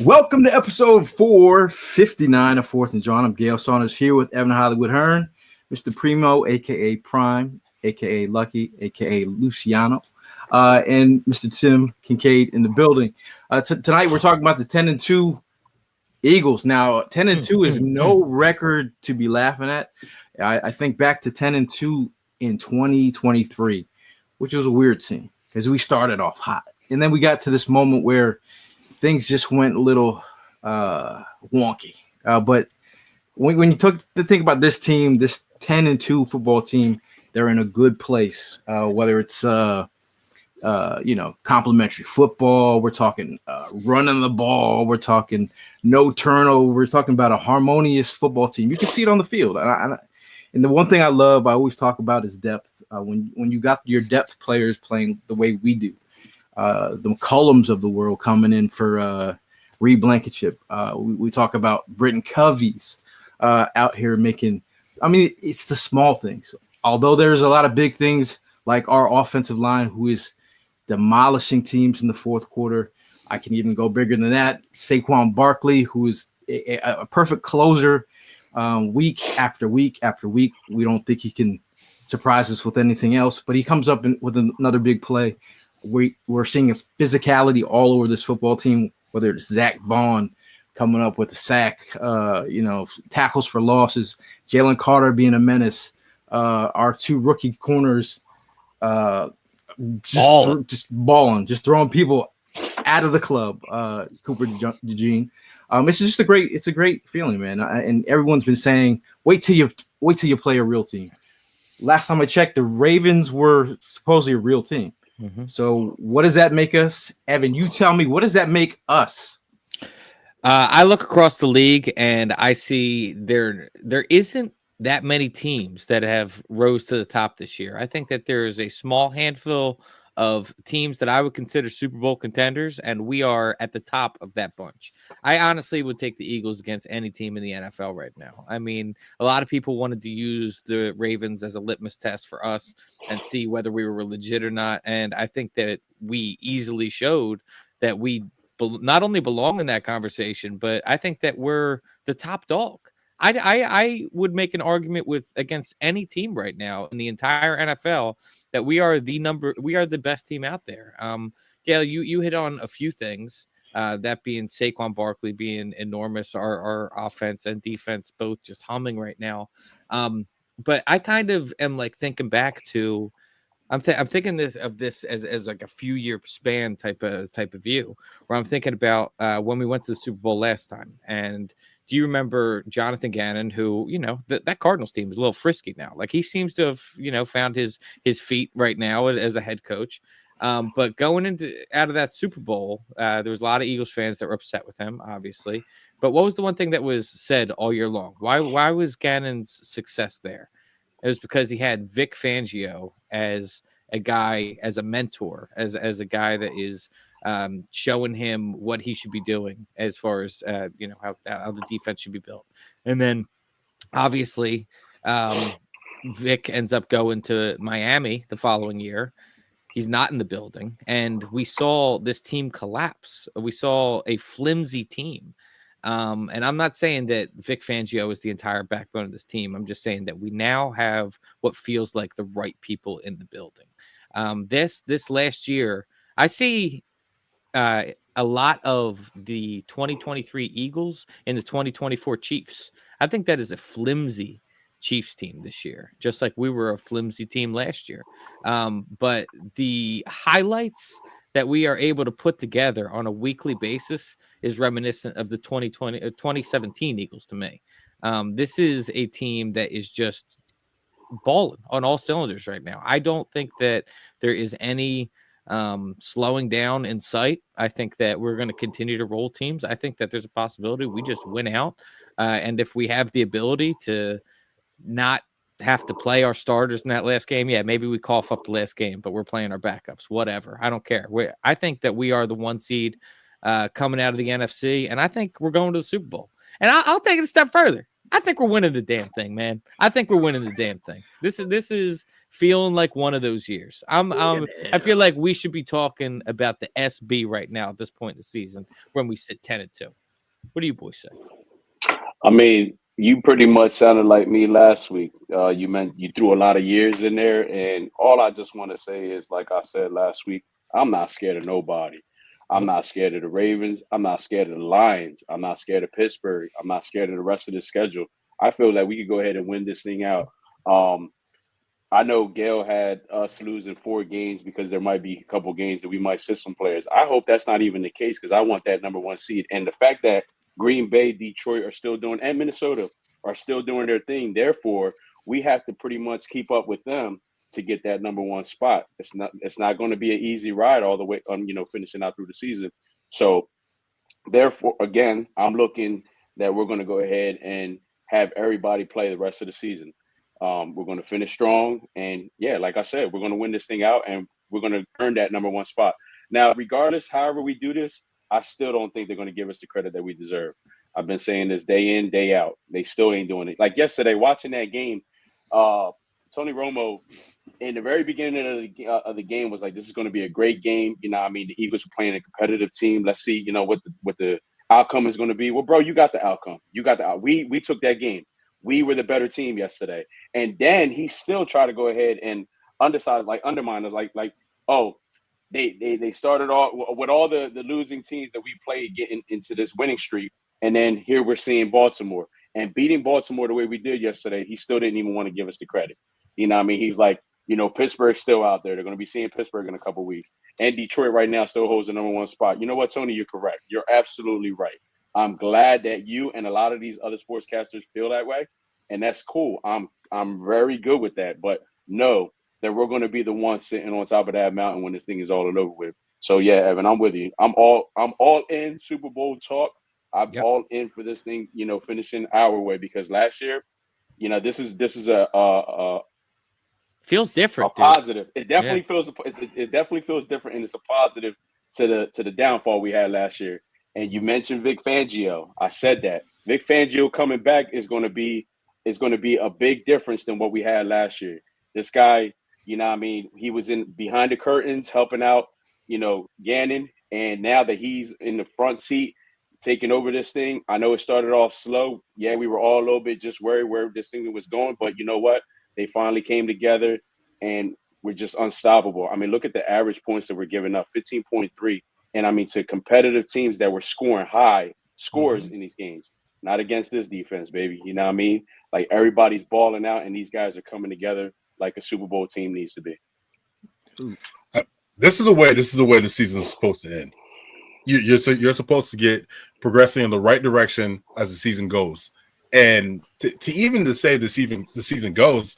Welcome to episode 459 of Fourth and Jawn. I'm Gail Saunders here with Evan Hollywood Hearn, Mr. Primo, aka Prime, aka Lucky, aka Luciano, and Mr. Tim Kincaid in the building. Tonight we're talking about the 10-2 Eagles. Now, 10-2 is no record to be laughing at. I think back to 10-2 in 2023, which was a weird scene because we started off hot, and then we got to this moment where things just went a little wonky. But when you took to think about this team, this 10-2 football team, they're in a good place. Whether it's complimentary football, we're talking running the ball, we're talking no turnover, we're talking about a harmonious football team. You can see it on the field. And the one thing I always talk about is depth. When you got your depth players playing the way we do. The McCullums of the world coming in for Reed Blankenship. We talk about Britton Covey's out here making. I mean, it's the small things. Although there's a lot of big things like our offensive line, who is demolishing teams in the fourth quarter. I can even go bigger than that. Saquon Barkley, who is a perfect closer week after week after week. We don't think he can surprise us with anything else, but he comes up with another big play. We're seeing a physicality all over this football team, whether it's Zach Vaughn coming up with a sack, tackles for losses, Jalen Carter being a menace, our two rookie corners just balling, just throwing people out of the club, Cooper DeJean. It's just a great feeling, man. And everyone's been saying, wait till you play a real team. Last time I checked, the Ravens were supposedly a real team. Mm-hmm. So what does that make us? Evan, you tell me, what does that make us? I look across the league and I see there isn't that many teams that have rose to the top this year. I think that there is a small handful of teams that I would consider Super Bowl contenders, and we are at the top of that bunch. I honestly would take the Eagles against any team in the NFL right now. I mean, a lot of people wanted to use the Ravens as a litmus test for us and see whether we were legit or not, and I think that we easily showed that we not only belong in that conversation, but I think that we're the top dog. I would make an argument against any team right now in the entire NFL that we are the best team out there. Gail, you hit on a few things, that being Saquon Barkley being enormous, our offense and defense both just humming right now. But I kind of am like thinking back to, I'm thinking of this as like a few year span type of view, where I'm thinking about when we went to the Super Bowl last time. And do you remember Jonathan Gannon, who, that Cardinals team is a little frisky now. Like he seems to have, found his feet right now as a head coach. But going out of that Super Bowl, there was a lot of Eagles fans that were upset with him, obviously. But what was the one thing that was said all year long? Why was Gannon's success there? It was because he had Vic Fangio as a guy, as a mentor, as a guy that is showing him what he should be doing as far as how the defense should be built. And then obviously Vic ends up going to Miami the following year. He's not in the building, and we saw this team collapse. We saw a flimsy team. And I'm not saying that Vic Fangio is the entire backbone of this team. I'm just saying that we now have what feels like the right people in the building. This last year, I see a lot of the 2023 Eagles and the 2024 Chiefs. I think that is a flimsy Chiefs team this year, just like we were a flimsy team last year. But the highlights that we are able to put together on a weekly basis is reminiscent of the 2017 Eagles to me. This is a team that is just balling on all cylinders right now. I don't think that there is any slowing down in sight. I think that we're going to continue to roll teams. I think that there's a possibility we just win out. And if we have the ability to not have to play our starters in that last game, yeah, maybe we cough up the last game, but we're playing our backups, whatever. I don't care. I think that we are the one seed coming out of the NFC, and I think we're going to the Super Bowl. And I'll take it a step further. I think we're winning the damn thing, man. I think we're winning the damn thing. This is feeling like one of those years. I feel like we should be talking about the SB right now at this point in the season when we sit 10-2. What do you boys say? I mean, you pretty much sounded like me last week. You threw a lot of years in there, and all I just want to say is, like I said last week, I'm not scared of nobody. I'm not scared of the Ravens. I'm not scared of the Lions. I'm not scared of Pittsburgh. I'm not scared of the rest of the schedule. I feel that we could go ahead and win this thing out. I know Gail had us losing 4 games because there might be a couple games that we might sit some players. I hope that's not even the case because I want that number 1 seed. And the fact that Green Bay, Detroit are still doing, and Minnesota are still doing their thing. Therefore, we have to pretty much keep up with them to get that number 1 spot. It's not going to be an easy ride all the way on, finishing out through the season. So therefore, again, I'm looking that we're going to go ahead and have everybody play the rest of the season. We're going to finish strong. And yeah, like I said, we're going to win this thing out and we're going to earn that number 1 spot. Now, regardless, however we do this, I still don't think they're going to give us the credit that we deserve. I've been saying this day in, day out. They still ain't doing it. Like yesterday, watching that game, Tony Romo, in the very beginning of the game, was like, "This is going to be a great game." The Eagles are playing a competitive team. Let's see, what the outcome is going to be. Well, bro, you got the outcome. We took that game. We were the better team yesterday. And then he still tried to go ahead and undermine us, oh, they started off with all the losing teams that we played getting into this winning streak. And then here we're seeing Baltimore and beating Baltimore the way we did yesterday. He still didn't even want to give us the credit. He's like, Pittsburgh's still out there. They're going to be seeing Pittsburgh in a couple of weeks. And Detroit right now still holds the number 1 spot. You know what, Tony? You're correct. You're absolutely right. I'm glad that you and a lot of these other sportscasters feel that way. And that's cool. I'm very good with that. But know that we're going to be the ones sitting on top of that mountain when this thing is all over with. So yeah, Evan, I'm with you. I'm all in Super Bowl talk. I'm all in for this thing, finishing our way, because last year, this is a feels different. A positive. It definitely feels it definitely feels different, and it's a positive to the downfall we had last year. And you mentioned Vic Fangio. I said that Vic Fangio coming back is going to be a big difference than what we had last year. This guy, he was in behind the curtains helping out, Gannon, and now that he's in the front seat taking over this thing, I know it started off slow. Yeah, we were all a little bit just worried where this thing was going, but you know what? They finally came together, and we're just unstoppable. I mean, look at the average points that we're giving up, 15.3. And, to competitive teams that were scoring high scores in these games, not against this defense, baby. You know what I mean? Like, everybody's balling out, and these guys are coming together like a Super Bowl team needs to be. This is the way the season is supposed to end. You're supposed to get progressing in the right direction as the season goes. And to say the season goes,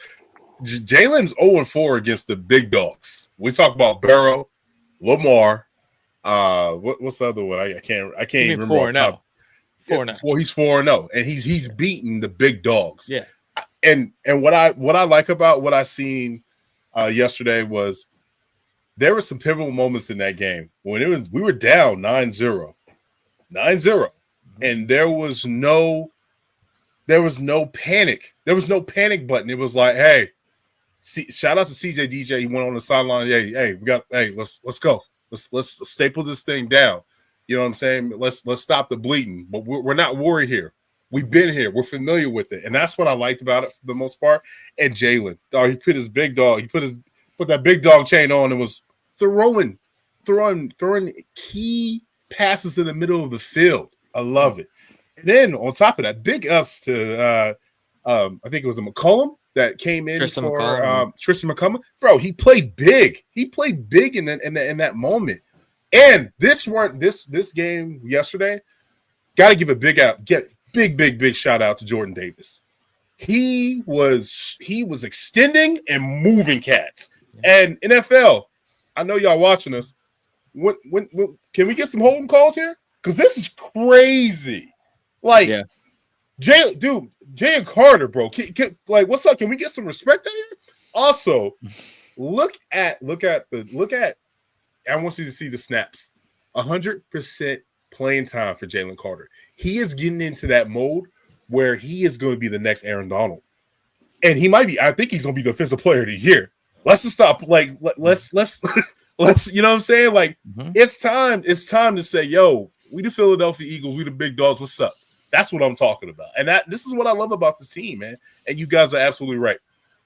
Jalen's 0-4 against the big dogs. We talk about Burrow, Lamar. What's the other one? I can't remember. 4-0. 4-0. Well, he's 4-0, and he's beaten the big dogs. Yeah. And what I like about what I seen yesterday was there were some pivotal moments in that game when we were down 9-0, and there was no panic. There was no panic button. It was like, hey, shout out to CJ DJ. He went on the sideline. Let's go. Let's staple this thing down. You know what I'm saying? Let's stop the bleeding. But we're not worried here. We've been here. We're familiar with it, and that's what I liked about it for the most part. And Jalen, he put his big dog. He put that big dog chain on and was throwing key passes in the middle of the field. I love it. And then on top of that, big ups to I think it was a McCollum that came in Tristan McCollum. Bro, he played big. He played big in that moment. And this game yesterday, got to give a big shout out to Jordan Davis. He was extending and moving cats. And NFL, I know y'all watching us. When can we get some holding calls here? Because this is crazy. Like, Jay Carter, bro. What's up? Can we get some respect out here? Also, look at. I want you to see the snaps. 100% playing time for Jalen Carter. He is getting into that mode where he is going to be the next Aaron Donald. And he might be, I think he's going to be defensive player of the year. Let's just stop. Like, let's, you know what I'm saying? Like, it's time to say, yo, we the Philadelphia Eagles, we the big dogs. What's up? That's what I'm talking about. And this is what I love about this team, man. And you guys are absolutely right.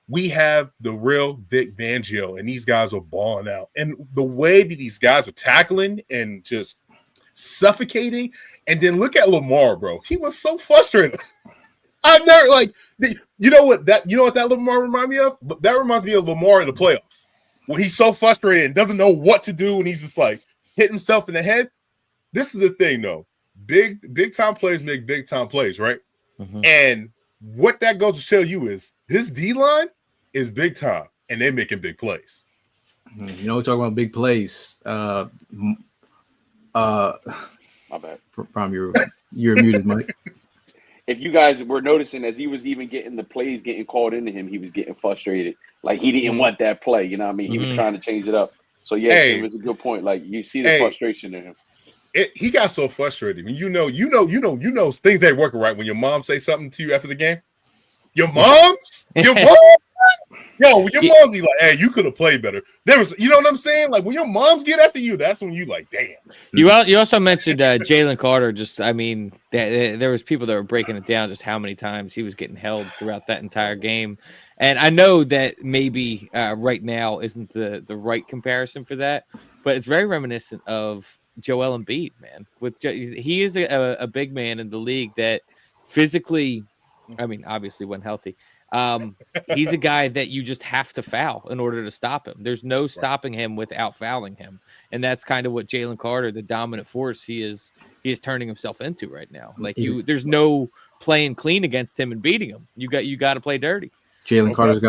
We have the real Vic Fangio, and these guys are balling out. And the way that these guys are tackling and just suffocating, and then look at Lamar, bro. He was so frustrated. I never you know what that Lamar reminds me of? That reminds me of Lamar in the playoffs when he's so frustrated and doesn't know what to do, and he's just like hit himself in the head. This is the thing, though. Big time players make big time plays, right? And what that goes to show you is this D line is big time, and they're making big plays. You know, we're talking about big plays. My bad. Probably you're muted, Mike. If you guys were noticing, as he was even getting the plays getting called into him, he was getting frustrated. Like he didn't want that play. You know what I mean? He was trying to change it up. So yeah, it was a good point. Like you see the frustration in him. He got so frustrated. When you know things ain't working right when your mom say something to you after the game. Your mom's? Your mom? Yo, when your mom's be like, hey, you could have played better. There was, you know what I'm saying? Like when your moms get after you, that's when you like, damn. You also mentioned Jalen Carter. Just, I mean, there was people that were breaking it down just how many times he was getting held throughout that entire game. And I know that maybe right now isn't the right comparison for that, but it's very reminiscent of Joel Embiid, man. He is a big man in the league that physically, I mean, obviously when healthy, he's a guy that you just have to foul in order to stop him. There's no stopping him without fouling him, and that's kind of what Jalen Carter, the dominant force he is turning himself into right now. Like there's no playing clean against him and beating him. You got to play dirty. Jalen Carter's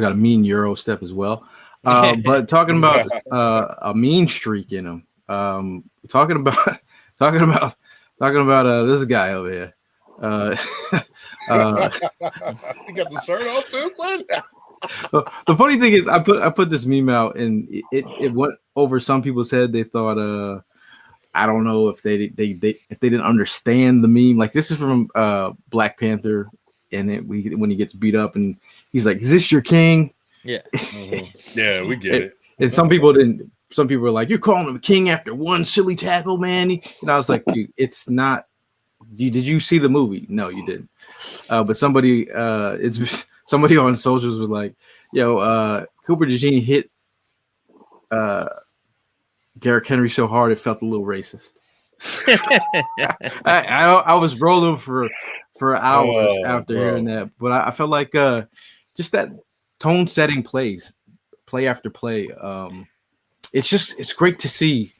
got a mean Euro step as well. But talking about a mean streak in him. Talking about this guy over here. You got the shirt off too, son. The funny thing is, I put this meme out, and it went over some people's head. They thought, I don't know if they didn't understand the meme. Like this is from Black Panther, and when he gets beat up, and he's like, "Is this your king?" Yeah, yeah, we get it. And some people didn't. Some people were like, "You're calling him a king after one silly tackle, man." And I was like, "Dude, it's not." Did you see the movie? No, you didn't. But somebody on socials was like, "Yo, Cooper DeJean hit Derrick Henry so hard it felt a little racist." I was rolling for hours after hearing that, but I felt like just that tone setting plays, play after play. It's great to see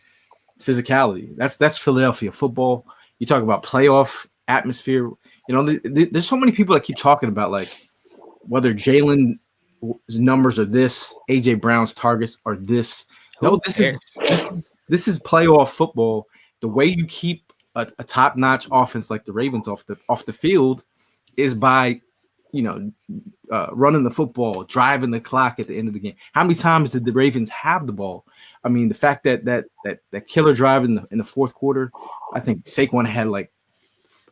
physicality. That's Philadelphia football. You talk about playoff atmosphere. You know, there's so many people that keep talking about like whether Jalen's numbers are this, AJ Brown's targets are this. No, this is playoff football. The way you keep a top-notch offense like the Ravens off the field is by, running the football, driving the clock at the end of the game. How many times did the Ravens have the ball? I mean, the fact that killer drive in the fourth quarter, I think Saquon had like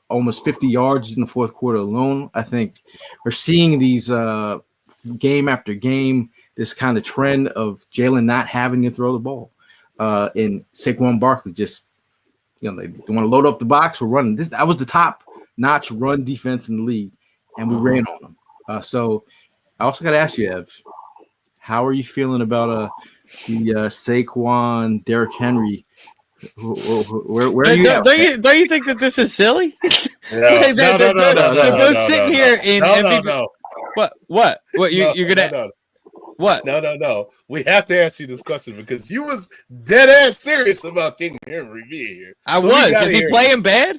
almost 50 yards in the fourth quarter alone. I think we're seeing these game after game, this kind of trend of Jalen not having to throw the ball. And Saquon Barkley just, they want to load up the box. We're running this. That was the top-notch run defense in the league, and we ran on them. So I also got to ask you, Ev, how are you feeling about the Saquon, Derrick Henry? Where are you at? Don't you think that this is silly? No, they're both sitting here in MVP. No. What? You're gonna? What? No. We have to ask you this question because you was dead ass serious about King Henry being here. I was. Is he playing bad?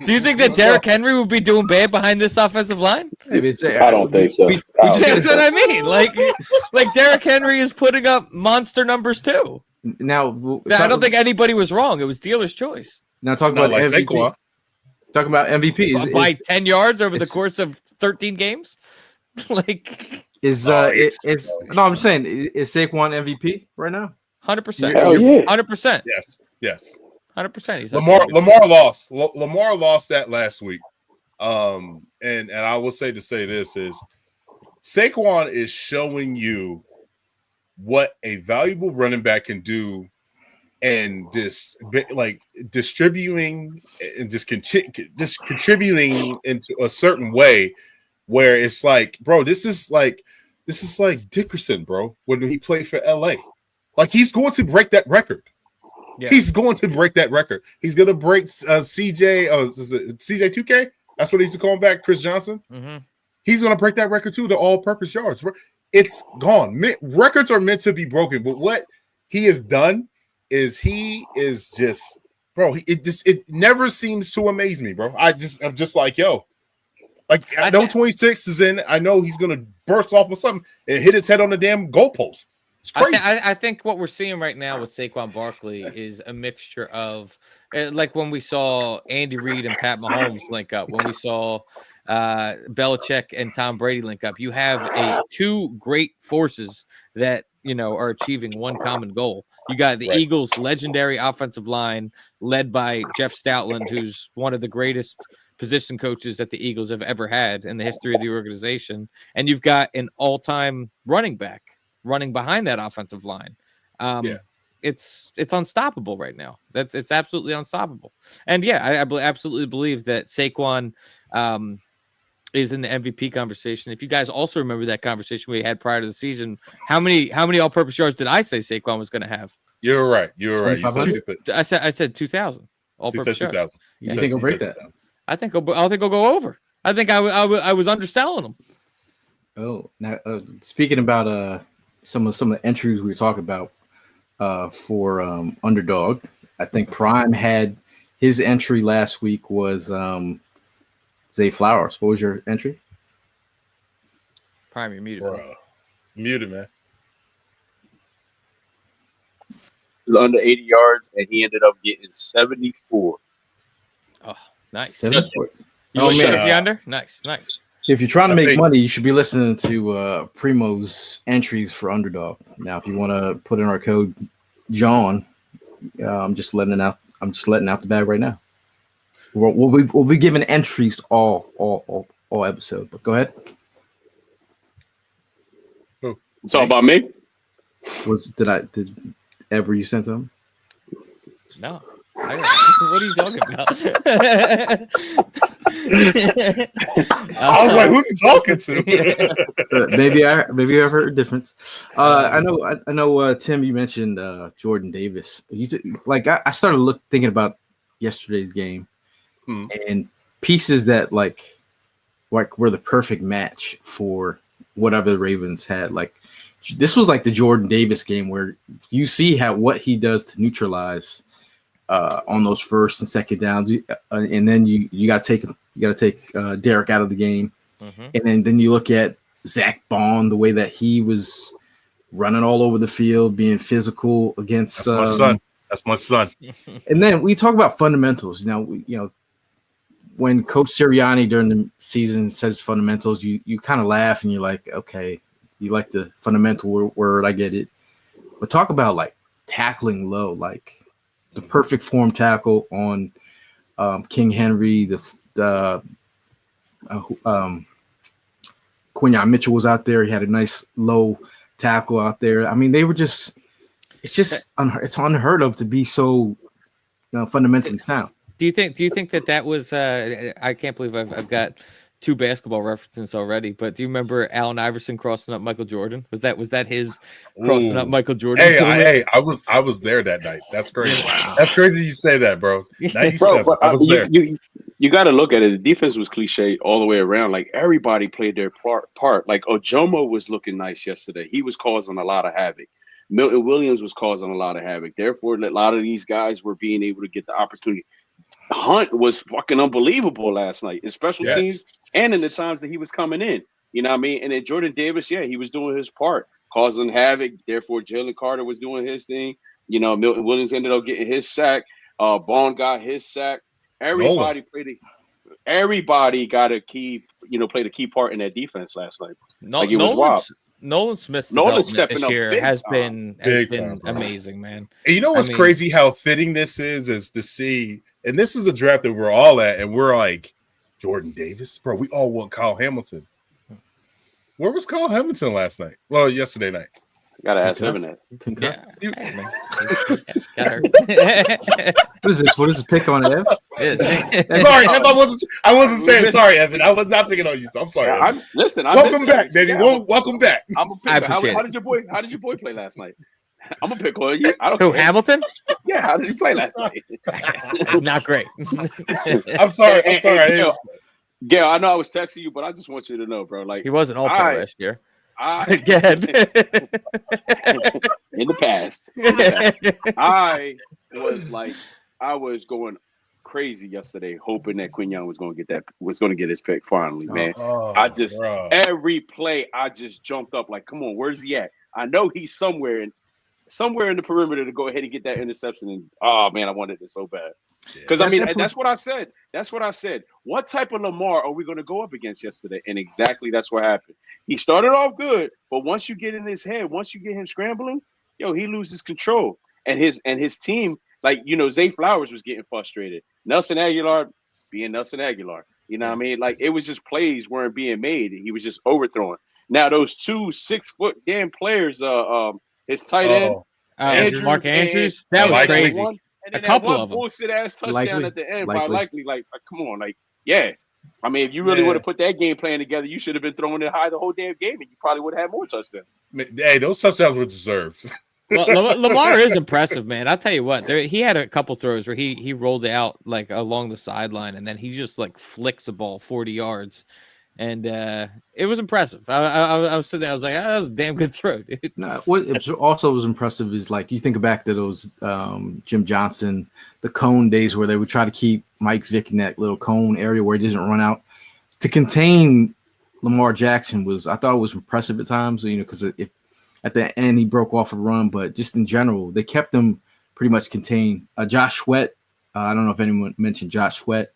Do you think that Derrick Henry would be doing bad behind this offensive line? I don't think so. That's what I mean. Like Derrick Henry is putting up monster numbers too. Now, I don't think anybody was wrong. It was dealer's choice. Now talk about MVP. Saquon. Talking about MVP by 10 yards over the course of 13 games. I'm saying, is Saquon MVP right now? 100%. Hell yeah. 100%. Yes. 100%. He's Lamar lost. Lamar lost that last week. And I will say this is Saquon is showing you what a valuable running back can do, and just like distributing and just contributing into a certain way where it's like, bro, this is like Dickerson, bro, when he played for LA. Like, he's going to break that record. Yeah. He's going to break that record. He's going to break CJ 2K. That's what he used to call him back, Chris Johnson. Mm-hmm. He's going to break that record too, the all-purpose yards. It's gone. Records are meant to be broken, but what he has done is he is just, bro. It never seems to amaze me, bro. I'm just like, yo, like, I know 26 is in. I know he's going to burst off with something and hit his head on the damn goalpost. It's crazy. I think what we're seeing right now with Saquon Barkley is a mixture of, like when we saw Andy Reid and Pat Mahomes link up, when we saw Belichick and Tom Brady link up. You have two great forces that, you know, are achieving one common goal. You got the Eagles' legendary offensive line led by Jeff Stoutland, who's one of the greatest position coaches that the Eagles have ever had in the history of the organization. And you've got an all-time running back running behind that offensive line. It's unstoppable right now. It's absolutely unstoppable. And I absolutely believe that Saquon is in the MVP conversation. If you guys also remember that conversation we had prior to the season, how many all-purpose yards did I say Saquon was going to have? You're right. I said 2,000 all-purpose yards. You think he'll break that? I think he'll go over. I think I was underselling him. Oh, now speaking about some of the entries we were talking about for Underdog, I think Prime had his entry last week was Zay Flowers. What was your entry? Prime, you're muted. Bro. Muted, man. He was under 80 yards, and he ended up getting 74. Oh, nice. 74. You want the under? Nice. If you're trying to make money, you should be listening to Primo's entries for Underdog. Now, if you want to put in our code Jawn, I'm just letting out the bag right now. We'll be giving entries all episode. But go ahead. It's all about me. Did ever you sent to him? No. What are you talking about? I was like, who's he talking to? maybe I've heard a difference. I know. Tim, you mentioned Jordan Davis. I started thinking about yesterday's game and pieces that like were the perfect match for whatever the Ravens had. Like, this was like the Jordan Davis game where you see what he does to neutralize on those first and second downs, and then you got to take Derek out of the game, and then you look at Zach Bond, the way that he was running all over the field, being physical against That's my son. And then we talk about fundamentals. When Coach Sirianni during the season says fundamentals, you kind of laugh and you're like, okay, you like the fundamental word, I get it. But talk about like tackling low, like the perfect form tackle on King Henry. The Quinyon Mitchell was out there. He had a nice low tackle out there. I mean, they were just. It's unheard of to be so fundamentally sound. Do you think that was? I can't believe I've got two basketball references already. But do you remember Allen Iverson crossing up Michael Jordan? Was that his crossing up Michael Jordan? Hey, I was there that night. That's crazy. That's crazy you say that, bro. 97. Bro, I was there. You got to look at it. The defense was cliche all the way around. Like, everybody played their part. Like, Ojomo was looking nice yesterday. He was causing a lot of havoc. Milton Williams was causing a lot of havoc. Therefore, a lot of these guys were being able to get the opportunity. Hunt was fucking unbelievable last night in special teams and in the times that he was coming in. You know what I mean? And then Jordan Davis, he was doing his part, causing havoc. Therefore, Jalen Carter was doing his thing. Milton Williams ended up getting his sack. Bond got his sack. Everybody got a key, played a key part in that defense last night. It was wild. Nolan Smith's stepping this year has been amazing, man. And you know what's crazy? How fitting this is to see, and this is a draft that we're all at, and we're like, Jordan Davis, bro. We all want Kyle Hamilton. Where was Kyle Hamilton last night? Well, yesterday night. Gotta ask him that. Yeah. Hey, man. What is this? What is this pick on Ev? Sorry, Ev, I wasn't saying sorry, Evan. I was not picking on you. I'm sorry. Yeah, welcome back, baby. Welcome back. I'm a pick. How did your boy play last night? I'm a pick on you. I don't Who, care. Hamilton? Yeah, how did he play last night? Not great. I'm sorry. Gail, I know I was texting you, but I just want you to know, bro. Like he wasn't all pro last year. Again. In the past. I was going crazy yesterday, hoping that Quinyon was going to get his pick finally, man. Every play I just jumped up like, come on, where's he at? I know he's somewhere in the perimeter to go ahead and get that interception. And oh man, I wanted it so bad. Because I mean, that's what I said. What type of Lamar are we going to go up against yesterday? And exactly that's what happened. He started off good, but once you get in his head, once you get him scrambling, he loses control. And his team, like, Zay Flowers was getting frustrated. Nelson Aguilar being Nelson Aguilar. You know what I mean? Like, it was just plays weren't being made. He was just overthrowing. Now, those 2 6-foot damn players, his tight end, Mark Andrews, that was crazy. And then a couple one of them. bullshit ass touchdown at the end by Likely. Like, come on, like, yeah. I mean, if you really would have put that game plan together, you should have been throwing it high the whole damn game, and you probably would have had more touchdowns. Hey, those touchdowns were deserved. Well, Lamar is impressive, man. I'll tell you what. He had a couple throws where he rolled out like along the sideline, and then he just like flicks a ball 40 yards. And it was impressive. I was sitting there. I was like, that was a damn good throw, dude. No, what also was impressive is, like, you think back to those Jim Johnson, the cone days where they would try to keep Mike Vick in that little cone area where he doesn't run out. To contain Lamar Jackson I thought it was impressive at times, because if at the end he broke off a run, but just in general, they kept him pretty much contained. Josh Sweat, I don't know if anyone mentioned Josh Sweat.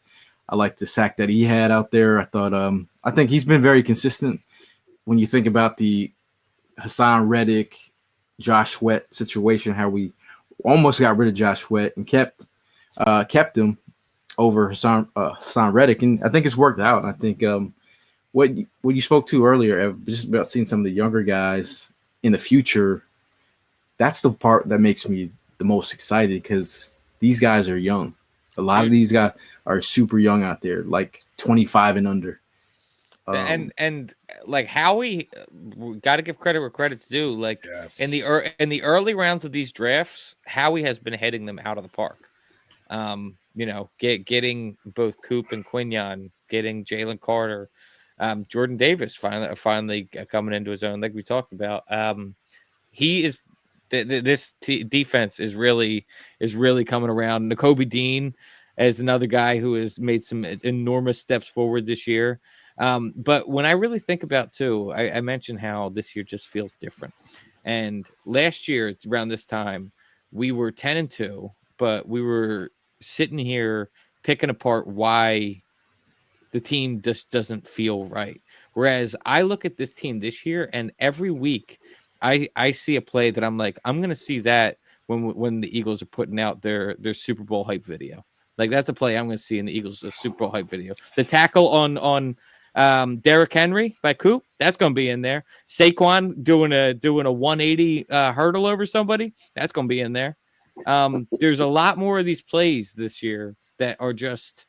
I like the sack that he had out there. I think he's been very consistent when you think about the Hassan Reddick, Josh Sweat situation, how we almost got rid of Josh Sweat and kept him over Hassan Reddick. And I think it's worked out. And I think what you spoke to earlier, just about seeing some of the younger guys in the future, that's the part that makes me the most excited, because these guys are young. A lot of these guys are super young out there, like 25 and under. And like Howie, got to give credit where credit's due. Like in the early rounds of these drafts, Howie has been hitting them out of the park. Getting both Coop and Quinyon, getting Jalen Carter, Jordan Davis finally coming into his own, like we talked about. He is. This defense is really coming around. Nakobe Dean is another guy who has made some enormous steps forward this year. But when I really think about too, I mentioned how this year just feels different. And last year around this time, we were 10-2, but we were sitting here picking apart why the team just doesn't feel right. Whereas I look at this team this year, and every week I see a play that I'm like, I'm going to see that when the Eagles are putting out their Super Bowl hype video. Like, that's a play I'm going to see in the Eagles Super Bowl hype video. The tackle on Derrick Henry by Coop, that's going to be in there. Saquon doing a 180 hurdle over somebody, that's going to be in there. There's a lot more of these plays this year that are just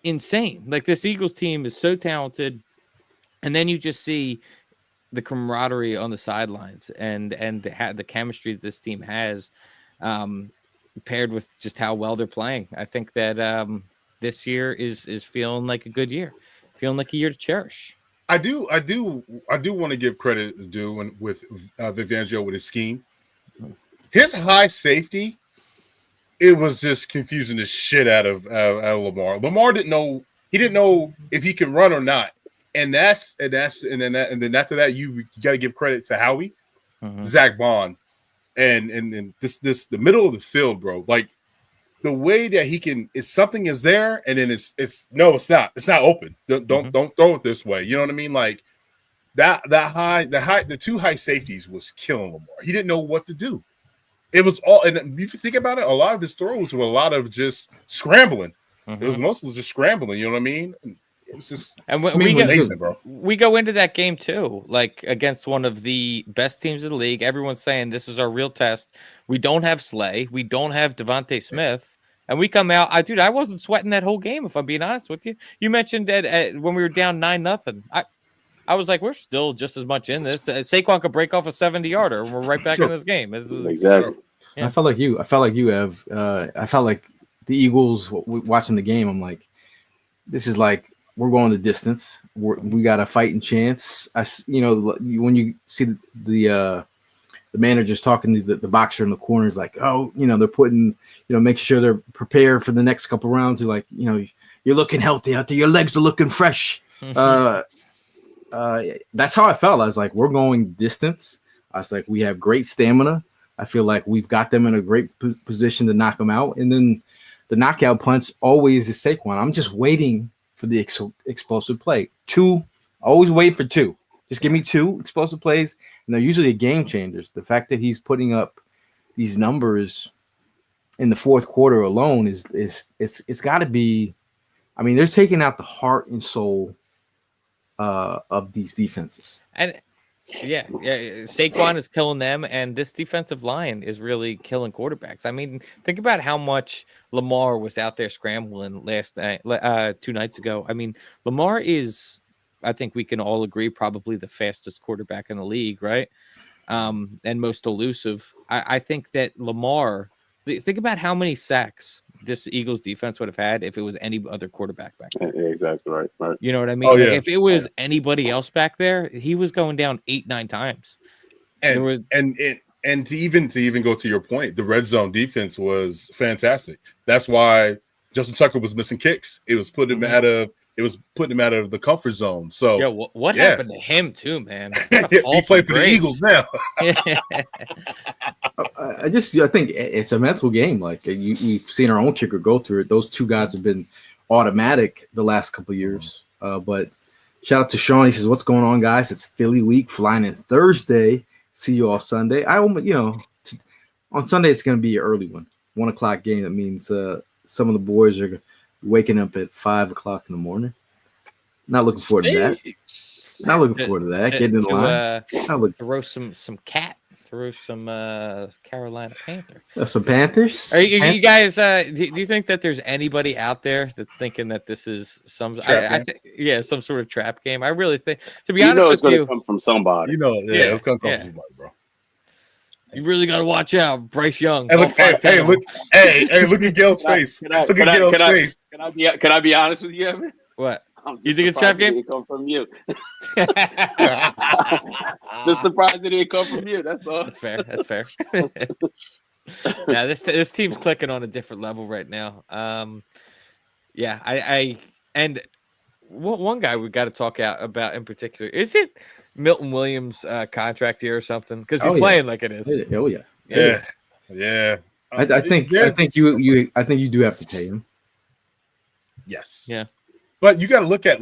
insane. Like, this Eagles team is so talented, and then you just see the camaraderie on the sidelines and the chemistry that this team has, paired with just how well they're playing. I think that this year is feeling like a good year, feeling like a year to cherish. I do want to give credit due with Vic Fangio with his scheme. His high safety, it was just confusing the shit out of Lamar. Lamar didn't know if he can run or not. And then after that, you got to give credit to Howie, Zach Bond, and this the middle of the field, bro. Like, the way that he can, if something is there, and then it's not open. Don't throw it this way. You know what I mean? Like, the two high safeties was killing Lamar. He didn't know what to do. It was all, and if you think about it, a lot of his throws were a lot of just scrambling. It was mostly just scrambling. You know what I mean? It was just. And we go into that game too, like against one of the best teams in the league. Everyone's saying this is our real test. We don't have Slay. We don't have Devontae Smith. And we come out. I wasn't sweating that whole game, if I'm being honest with you. You mentioned that when we were down 9-0. I was like, we're still just as much in this. Saquon could break off a 70-yarder, and we're right back in this game. Exactly. Yeah. I felt like you have. I felt like the Eagles watching the game. I'm like, this is like we're going the distance. We got a fighting chance. When you see the manager's talking to the boxer in the corner, is like, oh, they're putting, making sure they're prepared for the next couple rounds. They're like, you're looking healthy out there. Your legs are looking fresh. That's how I felt. I was like, we're going distance. I was like, we have great stamina. I feel like we've got them in a great position to knock them out. And then the knockout punch always is Saquon. I'm just waiting for the explosive play. Always wait for 2. Just give me 2 explosive plays, and they're usually game changers. The fact that he's putting up these numbers in the fourth quarter alone it's got to be. I mean, they're taking out the heart and soul of these defenses. And yeah, Saquon is killing them, and this defensive line is really killing quarterbacks. I mean, think about how much Lamar was out there scrambling last night, 2 nights ago. I mean, Lamar is, I think we can all agree, probably the fastest quarterback in the league, right? And most elusive. I think that Lamar, think about how many sacks this Eagles defense would have had if it was any other quarterback back there. Exactly right. You know what I mean? If it was anybody else back there, he was going down 8-9 times. And to even go to your point, the red zone defense was fantastic. That's why Justin Tucker was missing kicks. It was putting him out of the comfort zone. So what happened to him too, man? He played for the Eagles now. I think it's a mental game. Like we've seen our own kicker go through it. Those 2 guys have been automatic the last couple of years. But shout out to Sean. He says, "What's going on, guys? It's Philly week, flying in Thursday. See you all Sunday." On Sunday it's going to be an early one, 1:00 game. That means some of the boys are waking up at 5:00 in the morning. Not looking forward to that. Not looking forward to that. Getting in line. Throw some cat. Throw some Carolina Panther. Some Panthers. Are you guys? Do you think that there's anybody out there that's thinking that this is some some sort of trap game? I really think, to be honest it's going to come from somebody. It's going to come from somebody, bro. You really got to watch out, Bryce Young. Hey, look at Gale's face. Look at Gale's face. Can I be honest with you, Evan? What? You think it's trap game? It come from you. Just surprised it didn't come from you. That's all. That's fair. Now this team's clicking on a different level right now. And one guy we got to talk about in particular. Is it Milton Williams' contract here or something? Because he's playing like it is. Oh yeah. Yeah. I think you do have to pay him. Yes. Yeah. But you got to look at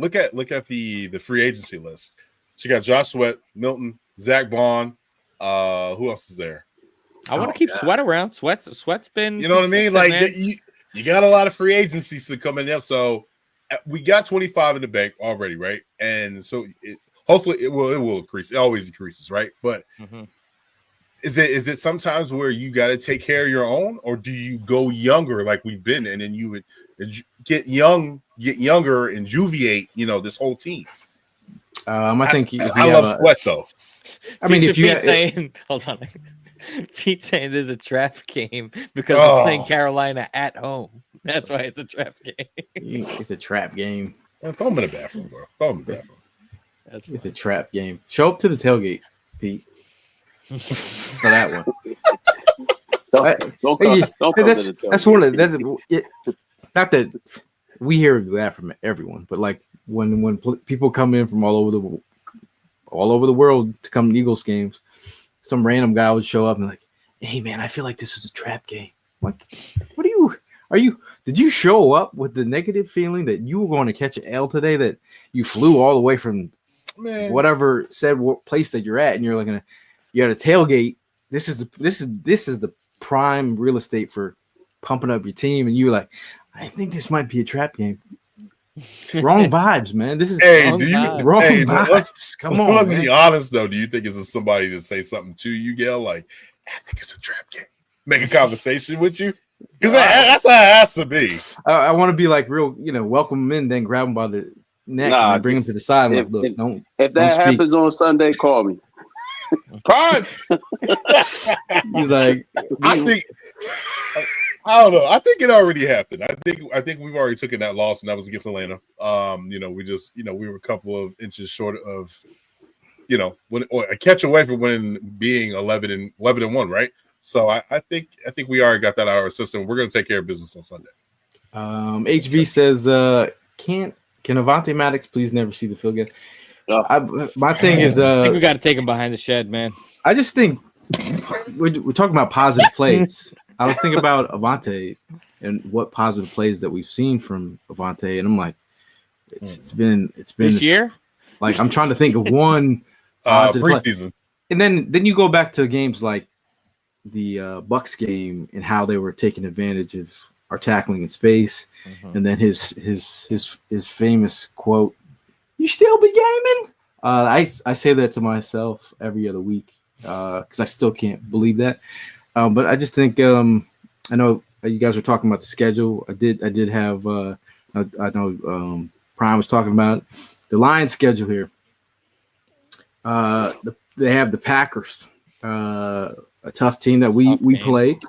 the free agency list. So you got Josh Sweat, Milton, Zach Bond. Who else is there? I want to keep Sweat around. Sweat's been. You know what I mean? Like you got a lot of free agencies to come in there. So we got 25 in the bank already, right? And so hopefully it will increase. It always increases, right? But is it sometimes where you got to take care of your own, or do you go younger like we've been, and then you would get younger and juviate, this whole team? I think I love Sweat though. I mean, if you hold on, Pete's saying there's a trap game because we're playing Carolina at home. That's why it's a trap game. It's a trap game. Throw them in the bathroom, bro. Throw them in the bathroom. It's a trap game. Show up to the tailgate, Pete. For that one. Don't come to the tailgate. That's one of not that we hear that from everyone, but like when people come in from all over the world to come to Eagles games, some random guy would show up and like, "Hey man, I feel like this is a trap game." I'm like, what did you show up with the negative feeling that you were going to catch an L today, that you flew all the way from whatever place that you're at, and you're at a tailgate? This is the prime real estate for pumping up your team, and you're like, I think this might be a trap game. Wrong vibes, man. This is Hey, wrong vibes. Come on, let's man. be honest though. Do you think it's somebody to say something to you, Gail? Like, I think it's a trap game. Make a conversation with you, because that's how it has to be. I want to be like real, welcome him in, then grab him by the neck and bring him to the side. Like, look, if that happens on Sunday, call me. Prime. He's like, I don't know. I think it already happened. I think we've already taken that loss, and that was against Atlanta. We just, we were a couple of inches short of, or a catch away from being 11-1, right? So I think we already got that out of our system. We're going to take care of business on Sunday. HB says, can Avonte Maddox please never see the field again? My thing is, I think we got to take him behind the shed, man. I just think we're talking about positive plays. I was thinking about Avonte and what positive plays that we've seen from Avonte, and I'm like, it's been this year. Like, I'm trying to think of one positive preseason, and then you go back to games like the Bucks game and how they were taking advantage of our tackling in space, and then his famous quote, "You still be gaming?" I say that to myself every other week because I still can't believe that. But I just think I know you guys are talking about the schedule. I did have I know Prime was talking about the Lions schedule here. They have the Packers, a tough team that we played.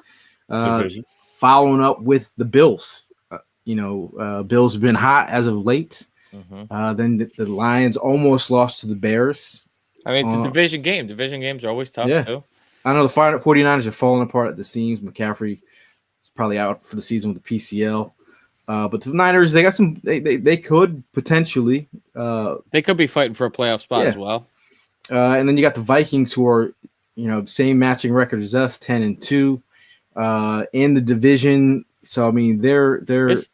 Following up with the Bills. Bills have been hot as of late. Then the Lions almost lost to the Bears. I mean, it's a division game. Division games are always tough, too. I know the 49ers are falling apart at the seams. McCaffrey is probably out for the season with the PCL. But the Niners, they got some. They could potentially. They could be fighting for a playoff spot as well. And then you got the Vikings, who are, same matching record as us, 10-2, in the division. So I mean, their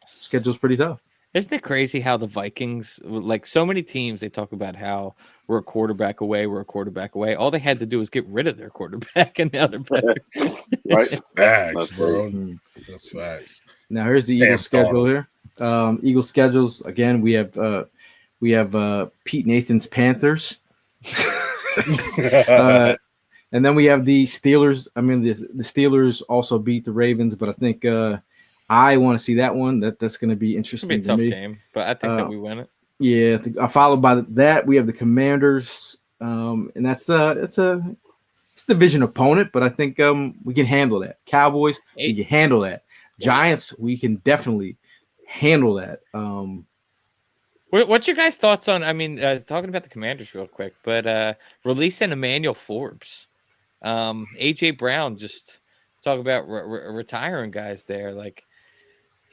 schedule's pretty tough. Isn't it crazy how the Vikings, like so many teams, they talk about how we're a quarterback away. All they had to do was get rid of their quarterback, and now they're better. Right? Facts, bro. That's facts. Now here's the Eagles schedule here. Eagles schedules again. We have Pete Nathan's Panthers, and then we have the Steelers. I mean, the Steelers also beat the Ravens, but I think I want to see that one. That's going to be interesting. It's going to be a tough game, but I think that we win it. Yeah, followed by that we have the Commanders, and it's a division opponent, but I think we can handle that. Cowboys, we can handle that. Giants, we can definitely handle that. What's your guys' thoughts on? I mean, talking about the Commanders real quick, but releasing Emmanuel Forbes, AJ Brown, just talk about retiring guys there, like.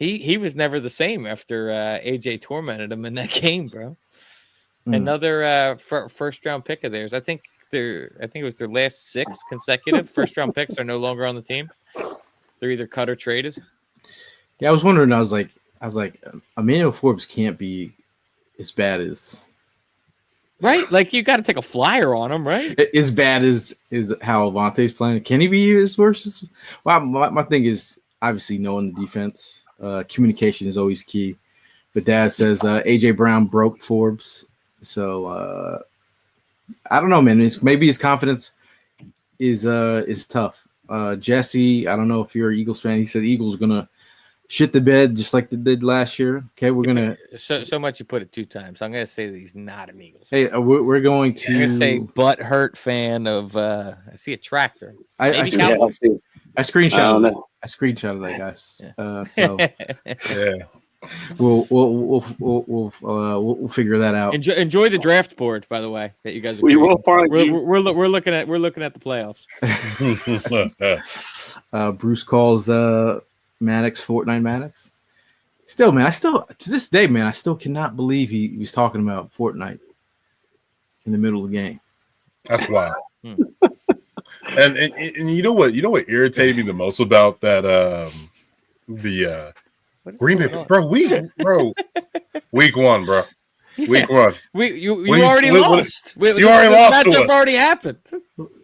He was never the same after AJ tormented him in that game, bro. Another first round pick of theirs. I think it was their last 6 consecutive first round picks are no longer on the team. They're either cut or traded. Yeah, I was wondering. I was like, Emmanuel Forbes can't be as bad as right. Like you got to take a flyer on him, right? As bad as how Avonte's playing. Can he be as worse as? Well, my thing is obviously knowing the defense. Communication is always key. But Dad says AJ Brown broke Forbes. So I don't know, man. Maybe his confidence is tough. Jesse, I don't know if you're an Eagles fan. He said the Eagles are gonna shit the bed just like they did last year. Okay, we're gonna so much you put it 2 times. So I'm gonna say that he's not an Eagles fan. Hey, we're going to I'm gonna say butthurt fan of I see a tractor. I screenshotted that, guys. So yeah, we'll figure that out. Enjoy the draft board, by the way, that you guys. We will find we're looking at the playoffs. Bruce calls Maddox Fortnite Maddox. Still, man, to this day, man, I still cannot believe he was talking about Fortnite in the middle of the game. That's wild. And you know what irritated me the most about that the Green Bay, bro, week 1, bro. Week 1. You already lost. You already lost to us. Already happened.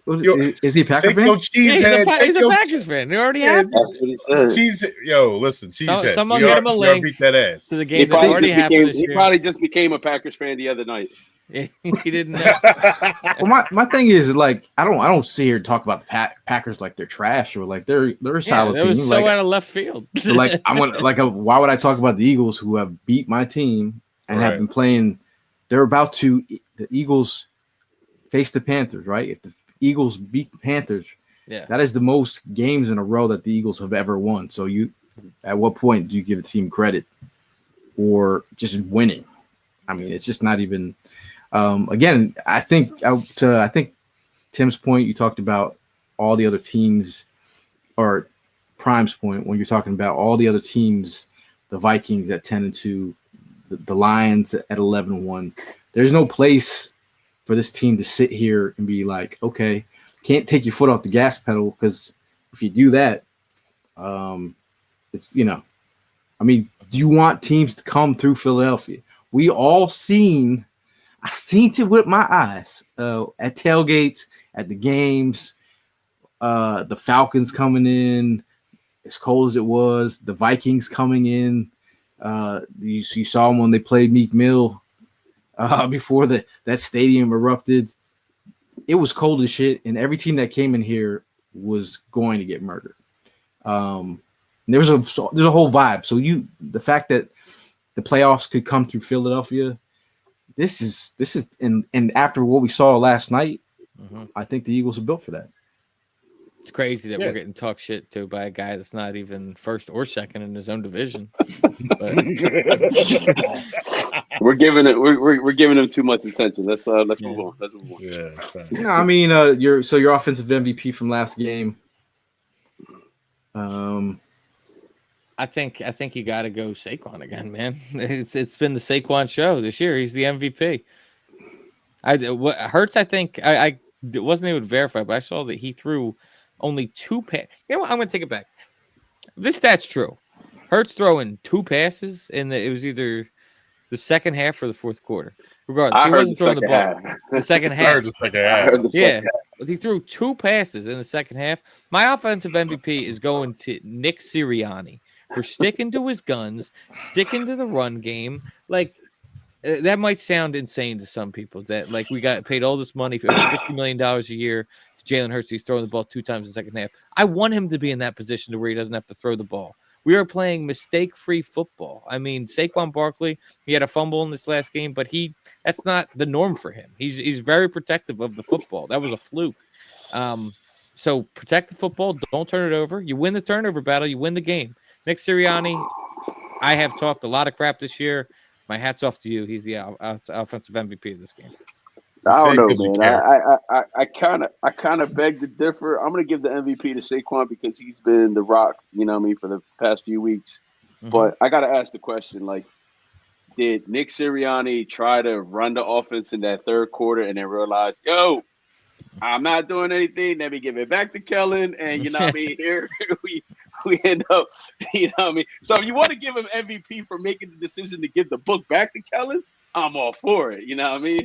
Is he a Packer fan? He's a Packers fan. It already happened. That's what he said. Listen, Cheesehead. Someone get him a link beat that ass. to the game that already happened this year. He probably just became a Packers fan the other night. He didn't know. Well, my thing is like I don't sit here and talk about the Packers like they're trash or like they're a solid team. It was so out of left field. So like why would I talk about the Eagles who have beat my team and have been playing? They're about to the Eagles face the Panthers, right? If the Eagles beat the Panthers, that is the most games in a row that the Eagles have ever won. So at what point do you give a team credit for just winning? I mean, it's just not even. Again, I think Tim's point, you talked about all the other teams, or Prime's point when you're talking about all the other teams, the Vikings at 10-2, the Lions at 11-1. There's no place for this team to sit here and be like, okay, can't take your foot off the gas pedal, because if you do that, it's I mean, do you want teams to come through Philadelphia? We all I seen it with my eyes at tailgates, at the games, the Falcons coming in as cold as it was, the Vikings coming in. You saw them when they played Meek Mill before that stadium erupted. It was cold as shit, and every team that came in here was going to get murdered. There's a whole vibe. So the fact that the playoffs could come through Philadelphia. This is and after what we saw last night, I think the Eagles are built for that. It's crazy that we're getting talked shit to by a guy that's not even first or second in his own division. We're giving him too much attention. Let's move on. Let's move on. Yeah. No, I mean, your offensive MVP from last game. I think you got to go Saquon again, man. It's been the Saquon show this year. He's the MVP. Hurts, I think I wasn't able to verify, but I saw that he threw only 2 passes. You know what? I'm going to take it back. This stat's true. Hurts throwing 2 passes, and it was either the second half or the fourth quarter. Regardless, he wasn't throwing the ball. The second half. He threw 2 passes in the second half. My offensive MVP is going to Nick Sirianni for sticking to his guns, sticking to the run game. Like, that might sound insane to some people that, like, we got paid all this money for $50 million a year to Jalen Hurts. He's throwing the ball 2 times in the second half. I want him to be in that position to where he doesn't have to throw the ball. We are playing mistake-free football. I mean, Saquon Barkley, he had a fumble in this last game, but that's not the norm for him. He's very protective of the football. That was a fluke. So protect the football. Don't turn it over. You win the turnover battle. You win the game. Nick Sirianni, I have talked a lot of crap this year. My hat's off to you. He's the offensive MVP of this game. I don't know, man. I kind of beg to differ. I'm going to give the MVP to Saquon because he's been the rock, for the past few weeks. Mm-hmm. But I got to ask the question, like, did Nick Sirianni try to run the offense in that third quarter and then realize, I'm not doing anything. Let me give it back to Kellen. And, here we end up, So if you want to give him MVP for making the decision to give the book back to Kellen, I'm all for it.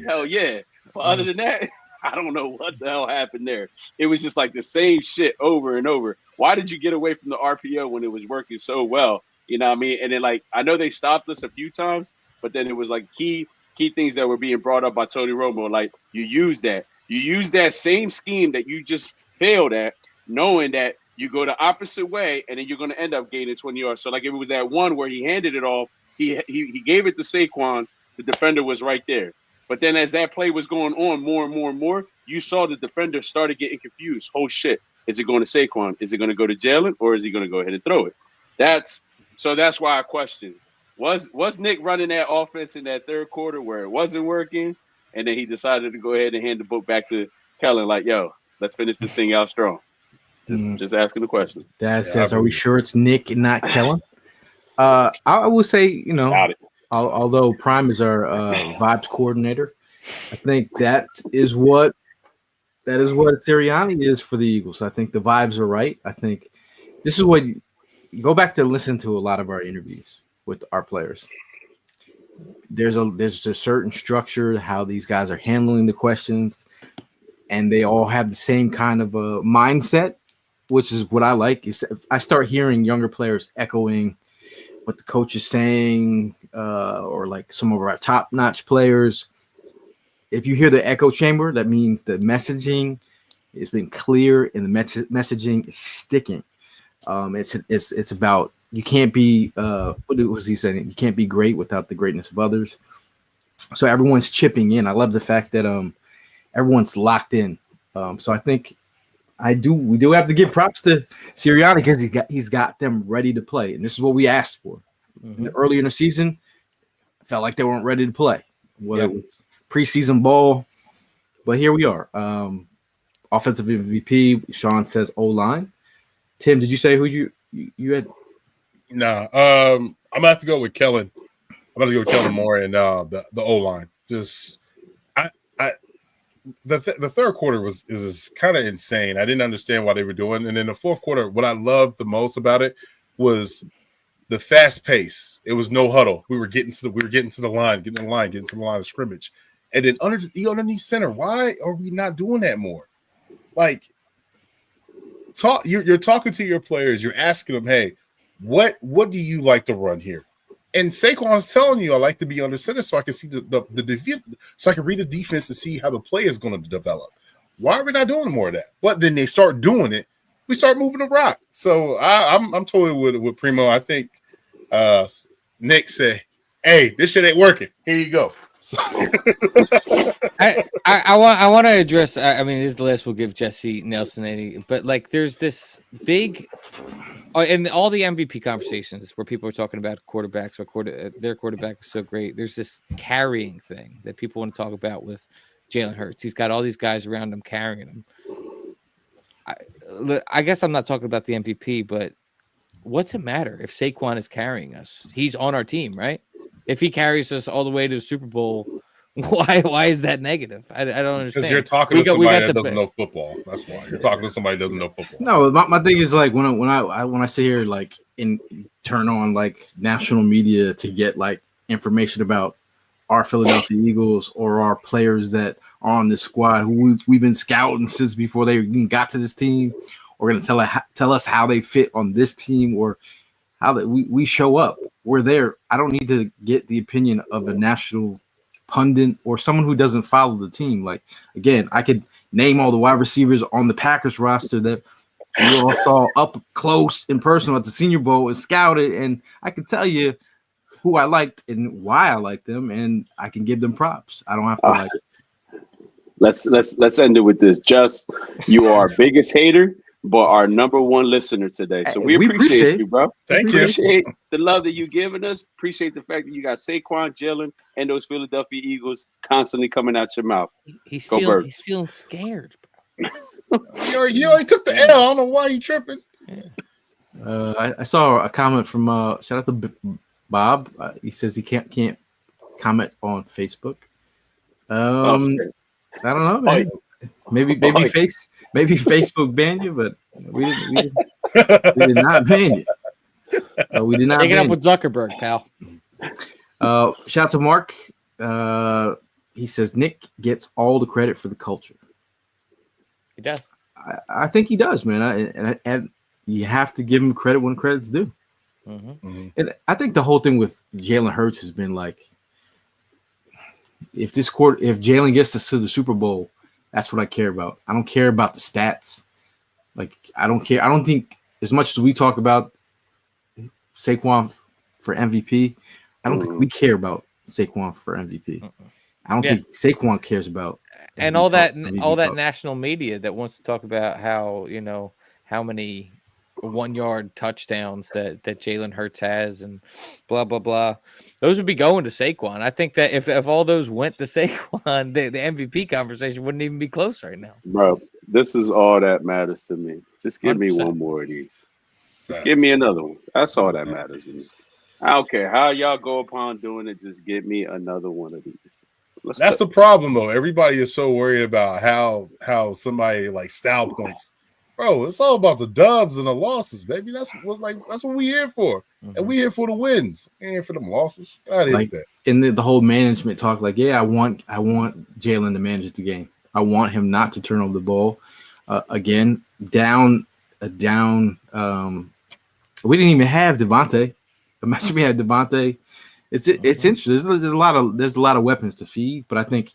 Hell yeah. But other than that, I don't know what the hell happened there. It was just like the same shit over and over. Why did you get away from the RPO when it was working so well? And then, like, I know they stopped us a few times, but then it was like key things that were being brought up by Tony Romo. Like, you use that same scheme that you just failed at, knowing that you go the opposite way and then you're going to end up gaining 20 yards. So, like, if it was that one where he handed it off, he gave it to Saquon, the defender was right there. But then as that play was going on more and more and more, you saw the defender started getting confused. Oh, shit. Is it going to Saquon? Is it going to go to Jalen? Or is he going to go ahead and throw it? That's why I question. Was Nick running that offense in that third quarter where it wasn't working? And then he decided to go ahead and hand the book back to Kellen like, yo, let's finish this thing out strong. Just asking the question. That says, are we sure it's Nick and not Kellen? I will say, although Prime is our vibes coordinator, I think that is what Sirianni is for the Eagles. I think the vibes are right. I think this is what you go back to listen to a lot of our interviews with our players. there's a certain structure to how these guys are handling the questions, and they all have the same kind of a mindset, which is what I like. Is I start hearing younger players echoing what the coach is saying, or like some of our top-notch players. If you hear the echo chamber, that means the messaging has been clear and the messaging is sticking. It's about you can't be what was he saying? You can't be great without the greatness of others. So everyone's chipping in. I love the fact that everyone's locked in. So I think we do have to give props to Sirianni because he's got them ready to play, and this is what we asked for. Earlier in the season, I felt like they weren't ready to play. Whether it was preseason ball, but here we are. Offensive MVP, Sean says O-line. Tim, did you say who you had? No, I'm gonna have to go with Kellen. I'm gonna go with Kellen Moore and the O-line. Just the third quarter is kind of insane. I didn't understand what they were doing, and then the fourth quarter, what I loved the most about it was the fast pace. It was no huddle. We were getting to the line of scrimmage, and then underneath center. Why are we not doing that more? Like, you're talking to your players. You're asking them, hey, what do you like to run here? And Saquon's telling you, I like to be under center so I can see so I can read the defense to see how the play is going to develop. Why are we not doing more of that? But then they start doing it. We start moving the rock. So I'm totally with Primo. I think Nick said, hey, this shit ain't working. Here you go. So. I want to address. I mean, this is the list we'll give Jesse Nelson any, but like, there's this big, and all the MVP conversations where people are talking about quarterbacks or their quarterback is so great. There's this carrying thing that people want to talk about with Jalen Hurts. He's got all these guys around him carrying him. I guess I'm not talking about the MVP, but what's it matter if Saquon is carrying us? He's on our team, right? If he carries us all the way to the Super Bowl, why is that negative? I don't understand. Because you're talking to somebody that doesn't know football. That's why you're talking to somebody that doesn't know football. No, my thing is like when I sit here like turn on like national media to get like information about our Philadelphia Eagles or our players that are on this squad who we've been scouting since before they even got to this team, or going to tell us how they fit on this team or how that we show up. We're there. I don't need to get the opinion of a national pundit or someone who doesn't follow the team. Like, again, I could name all the wide receivers on the Packers roster that we all saw up close in person at the Senior Bowl and scouted, and I can tell you who I liked and why I liked them, and I can give them props. I don't have to like it. Let's end it with this. Just, you are our biggest hater, but our number one listener today. So we appreciate you, bro. Thank you. Appreciate the love that you've given us. Appreciate the fact that you got Saquon, Jalen, and those Philadelphia Eagles constantly coming out your mouth. He's feeling scared, bro. He already took the L. I don't know why he tripping. Yeah. I saw a comment from shout out to Bob. He says he can't comment on Facebook. I don't know, man. Maybe Facebook banned you, but we did not ban you. We did not. Take it up with Zuckerberg, pal. Shout out to Mark. He says Nick gets all the credit for the culture. He does. I think he does, man. And you have to give him credit when credit's due. Mm-hmm. And I think the whole thing with Jalen Hurts has been like, if Jalen gets us to the Super Bowl, that's what I care about. I don't care about the stats. Like, I don't care. I don't think, as much as we talk about Saquon for MVP, I don't think we care about Saquon for MVP. I don't think Saquon cares about and all that national media that wants to talk about how many 1-yard touchdowns that Jalen Hurts has and blah blah blah. Those would be going to Saquon. I think that if all those went to Saquon, the MVP conversation wouldn't even be close right now. Bro, this is all that matters to me. Just give 100%. Me one more of these. Just give me another one. That's all that matters to me. I don't care how y'all go upon doing it. Just give me another one of these. That's the problem, though. Everybody is so worried about how somebody like style points bro, it's all about the dubs and the losses, baby. That's what we here for. And we here for the wins. We ain't here for them losses. Get out of here with that. In the whole management talk, like, yeah, I want Jalen to manage the game. I want him not to turn over the ball. Again, down. We didn't even have Devontae. Imagine we had Devontae. It's interesting. There's a lot of weapons to feed, but I think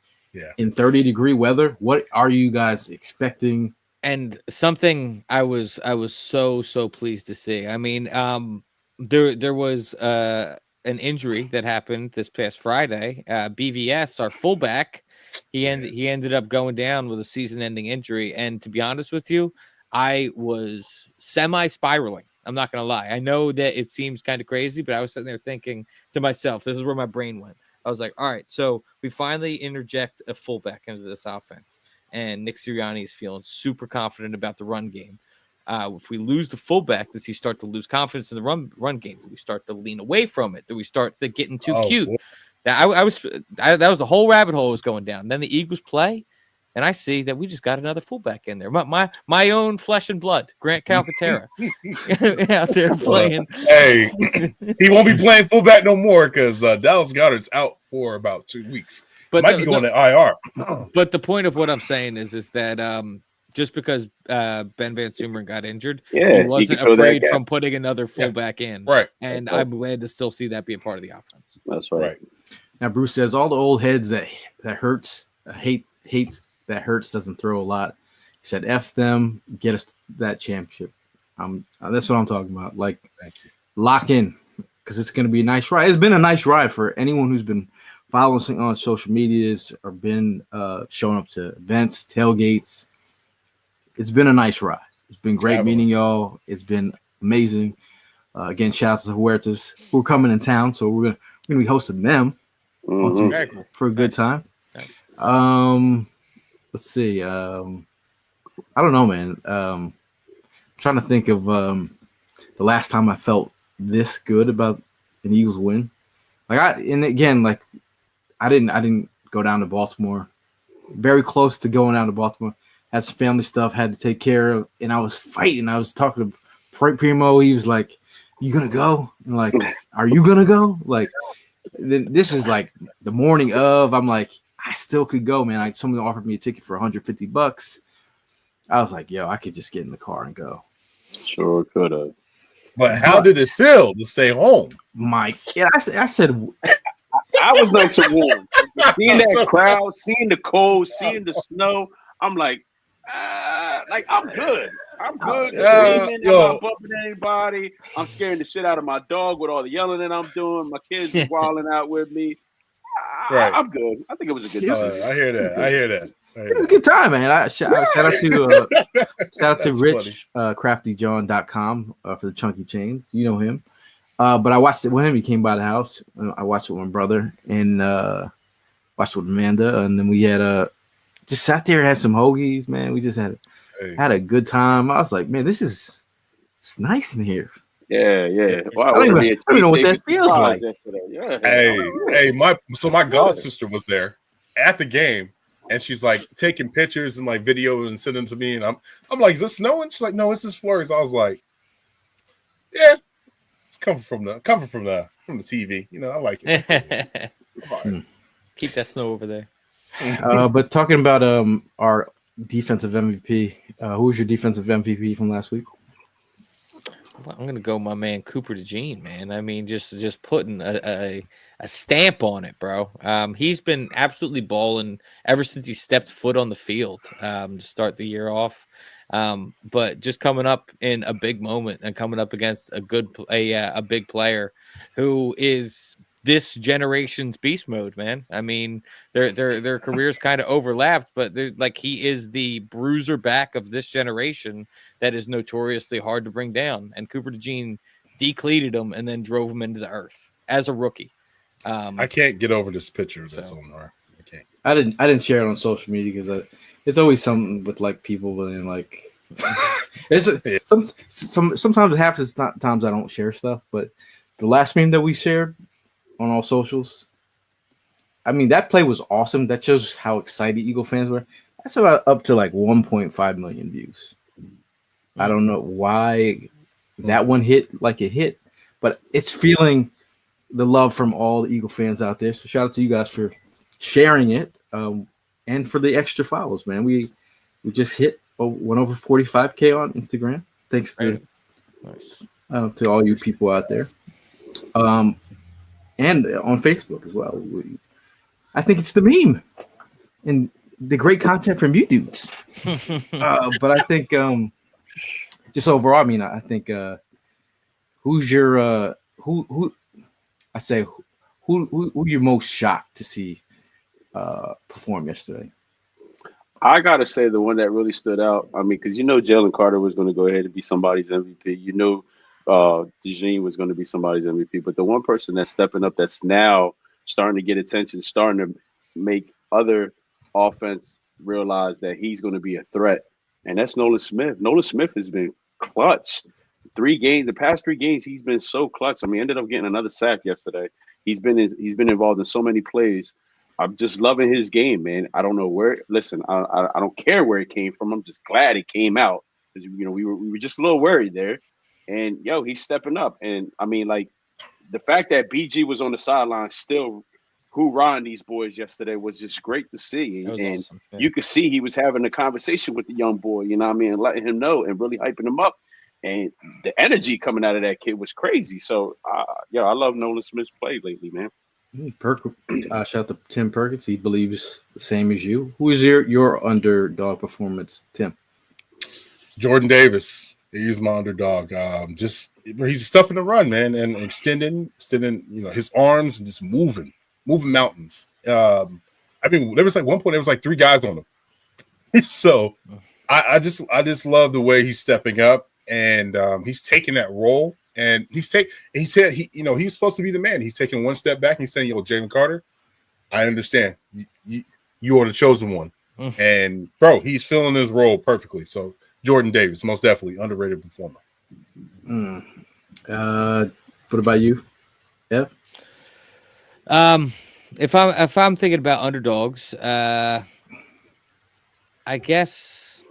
in 30-degree weather, what are you guys expecting? And something I was so pleased to see. I mean, there was an injury that happened this past Friday. BVS, our fullback, he ended up going down with a season-ending injury. And to be honest with you, I was semi-spiraling. I'm not going to lie. I know that it seems kind of crazy, but I was sitting there thinking to myself, this is where my brain went. I was like, all right, so we finally interject a fullback into this offense. And Nick Sirianni is feeling super confident about the run game. If we lose the fullback, does he start to lose confidence in the run game? Do we start to lean away from it? Do we start to getting too cute? That was the whole rabbit hole was going down. Then the Eagles play, and I see that we just got another fullback in there. My own flesh and blood, Grant Calcaterra, out there playing. Hey, he won't be playing fullback no more because Dallas Goedert's out for about 2 weeks. But might be going to IR. But the point of what I'm saying is that just because Ben Van Sumeren got injured, he wasn't afraid from putting another fullback in. Right. And I'm glad to still see that be a part of the offense. That's right. Now Bruce says all the old heads that hurts hates that hurts doesn't throw a lot. He said, F them, get us that championship. That's what I'm talking about. Like, thank you. Lock in, because it's going to be a nice ride. It's been a nice ride for anyone who's been following us on social medias or been showing up to events, tailgates. It's been a nice ride. It's been great meeting y'all. It's been amazing. Again, shout out to the Huertas who are coming in town. So we're gonna be hosting them for a good time. Let's see. I don't know, man. I'm trying to think of the last time I felt this good about an Eagles win. I didn't go down to Baltimore. Very close to going down to Baltimore. Had some family stuff had to take care of, and I was fighting. I was talking to Primo. He was like, "You gonna go?" I'm like, "Are you gonna go?" Like, this is like the morning of. I'm like, I still could go, man. Like, someone offered me a ticket for $150. I was like, yo, I could just get in the car and go. Sure could have. But how did it feel to stay home? Mike, yeah, I said I was nice and warm. Seeing that crowd, seeing the cold, seeing the snow, I'm like I'm good. I'm good. Screaming, I'm not bumping anybody. I'm scaring the shit out of my dog with all the yelling that I'm doing. My kids are wilding out with me. I'm good. I think it was a good time. I hear that. It was a good time, man. Shout out to Rich, CraftyJawn.com for the chunky chains. You know him. But I watched it with him. He came by the house. I watched it with my brother and watched it with Amanda. And then we had just sat there and had some hoagies, man. We just had a good time. I was like, man, it's nice in here. Yeah. Well, I don't even know what that feels like. My god sister was there at the game, and she's like taking pictures and like video and sending them to me, and I'm like, is it snowing? She's like, no, it's just flurries. I was like, yeah, it's coming from the TV. You know, I like it. Keep that snow over there. But talking about our defensive MVP, who was your defensive MVP from last week? Well, I'm gonna go my man Cooper DeJean, man. I mean, just putting a stamp on it, bro. He's been absolutely balling ever since he stepped foot on the field to start the year off. But just coming up in a big moment and coming up against a big player who is this generation's beast mode, man. I mean, their careers kind of overlapped, but he is the bruiser back of this generation that is notoriously hard to bring down. And Cooper DeJean decleated him and then drove him into the earth as a rookie. I can't get over this picture that's on there. I can't. I didn't share it on social media because it's always something with like people and like sometimes half the times I don't share stuff, but the last meme that we shared on all socials, I mean, that play was awesome. That shows how excited Eagle fans were. That's about up to like 1.5 million views. I don't know why that one hit like it hit, but it's feeling the love from all the Eagle fans out there. So shout out to you guys for sharing it, and for the extra follows, man. We just went over 45K on Instagram. Thanks to all you people out there, and on Facebook as well. I think it's the meme and the great content from you dudes. But I think just overall, I mean, I think who's your who I say who you're most shocked to see perform yesterday? I gotta say the one that really stood out. I mean, because Jalen Carter was going to go ahead and be somebody's MVP. Jawn was going to be somebody's MVP. But the one person that's stepping up, that's now starting to get attention, starting to make other offense realize that he's going to be a threat, and that's Nolan Smith. Nolan Smith has been clutch. The past 3 games, he's been so clutch. I mean, ended up getting another sack yesterday. He's been involved in so many plays. I'm just loving his game, man. I don't know where. Listen, I don't care where it came from. I'm just glad it came out because we were just a little worried there, and he's stepping up. And I mean, like the fact that BG was on the sideline still hoorahing these boys yesterday was just great to see. And awesome. Yeah. You could see he was having a conversation with the young boy, and letting him know and really hyping him up. And the energy coming out of that kid was crazy. So, I love Nolan Smith's play lately, man. Shout out to Tim Perkins. He believes the same as you. Who is your underdog performance, Tim? Jordan Davis. He's my underdog. He's stuffing the run, man, and extending, his arms and just moving mountains. I mean, there was like one point there was like 3 guys on him. So I just love the way he's stepping up, and he's taking that role. And he said he was supposed to be the man. He's taking one step back and he's saying, Jalen Carter, I understand. You are the chosen one. And bro, he's filling his role perfectly. So Jordan Davis, most definitely underrated performer. What about you, Ev? If I'm thinking about underdogs, I guess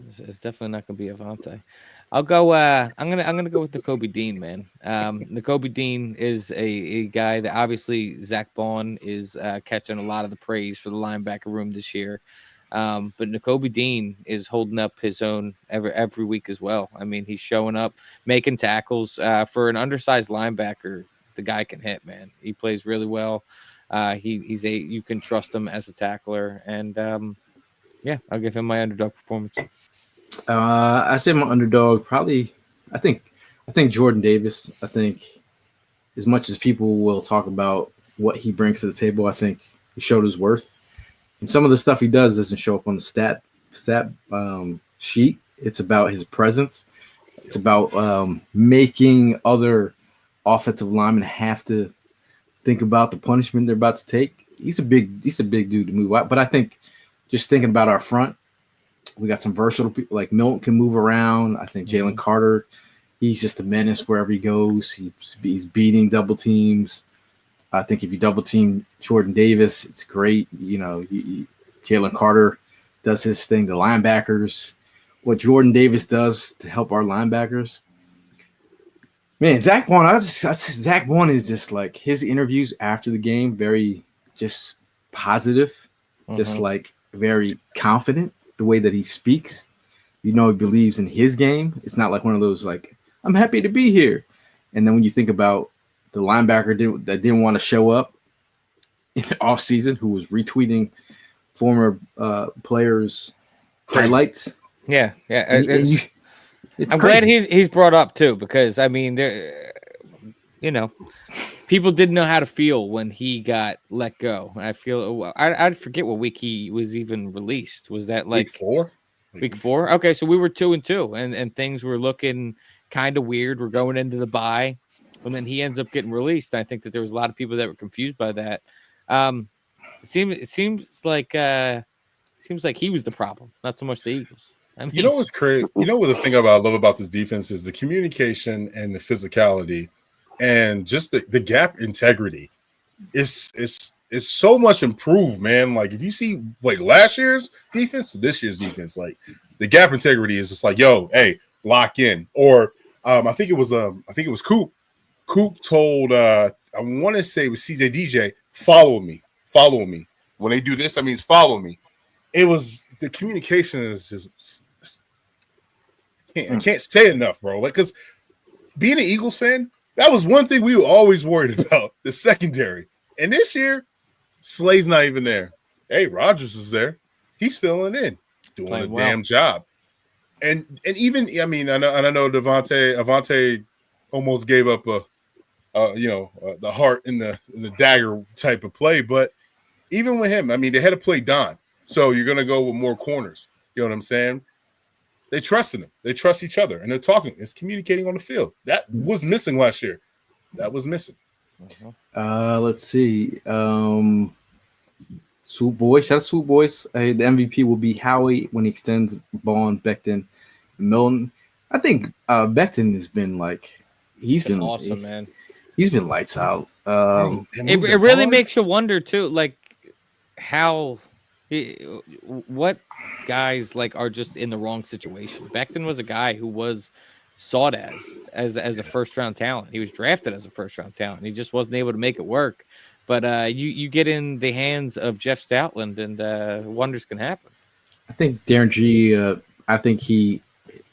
it's definitely not going to be Avante. I'll go. I'm gonna go with Nakobe Dean, man. Nakobe Dean is a guy that obviously Zach Bond is catching a lot of the praise for the linebacker room this year. But Nakobe Dean is holding up his own every week as well. I mean, he's showing up, making tackles for an undersized linebacker. The guy can hit, man. He plays really well. You can trust him as a tackler, and I'll give him my underdog performance. I say my underdog probably. I think Jordan Davis. I think as much as people will talk about what he brings to the table, I think he showed his worth. And some of the stuff he does doesn't show up on the stat sheet. It's about his presence. It's about making other offensive linemen have to think about the punishment they're about to take. He's a big dude to move out. But I think just thinking about our front, we got some versatile people like Milton can move around. I think Jalen Carter, he's just a menace wherever he goes. He's beating double teams. I think if you double team Jordan Davis, it's great. Jalen Carter does his thing. The linebackers, what Jordan Davis does to help our linebackers. Man, Zach Bond, Zach Bond is just like his interviews after the game, very just positive, just like very confident. The way that he speaks, he believes in his game. It's not like one of those like, I'm happy to be here. And then when you think about the linebacker that didn't want to show up in the offseason, who was retweeting former players' highlights. Yeah. It's I'm crazy. glad he's brought up too, because I mean, people didn't know how to feel when he got let go. And I feel I forget what week he was even released. Was that like week 4? Week 4? Okay, so we were 2-2, and things were looking kind of weird. We're going into the bye, and then he ends up getting released. I think that there was a lot of people that were confused by that. It seems like he was the problem, not so much the Eagles. I mean, what's crazy? What the thing I love about this defense is the communication and the physicality, and just the gap integrity. It's so much improved, man. Like if you see like last year's defense to this year's defense, like the gap integrity is just like, hey, lock in. Or I think it was Coop. Coop told I want to say it was CJ DJ, follow me. When they do this, that means follow me. It was the communication is just I can't say enough, bro. Like, because being an Eagles fan, that was one thing we were always worried about, the secondary. And this year, Slay's not even there. Hey, Rodgers is there. He's filling in, doing a damn job. And even, I mean, I know Avante almost gave up the heart in the dagger type of play, but even with him, I mean, they had to play Don. So you're going to go with more corners. You know what I'm saying? They trust in him. They trust each other, and they're talking. It's communicating on the field. That was missing last year. That was missing. Let's see. Swoop Boys. Shout out Swoop Boys. The MVP will be Howie when he extends Bond, Becton, Milton. I think Becton has been he's been awesome, man. He's been lights out. It really makes you wonder too, like how. What guys are just in the wrong situation. Becton was a guy who was sought as a first round talent. He was drafted as a first round talent. He just wasn't able to make it work. But you get in the hands of Jeff Stoutland and wonders can happen. I think Darren G. I think he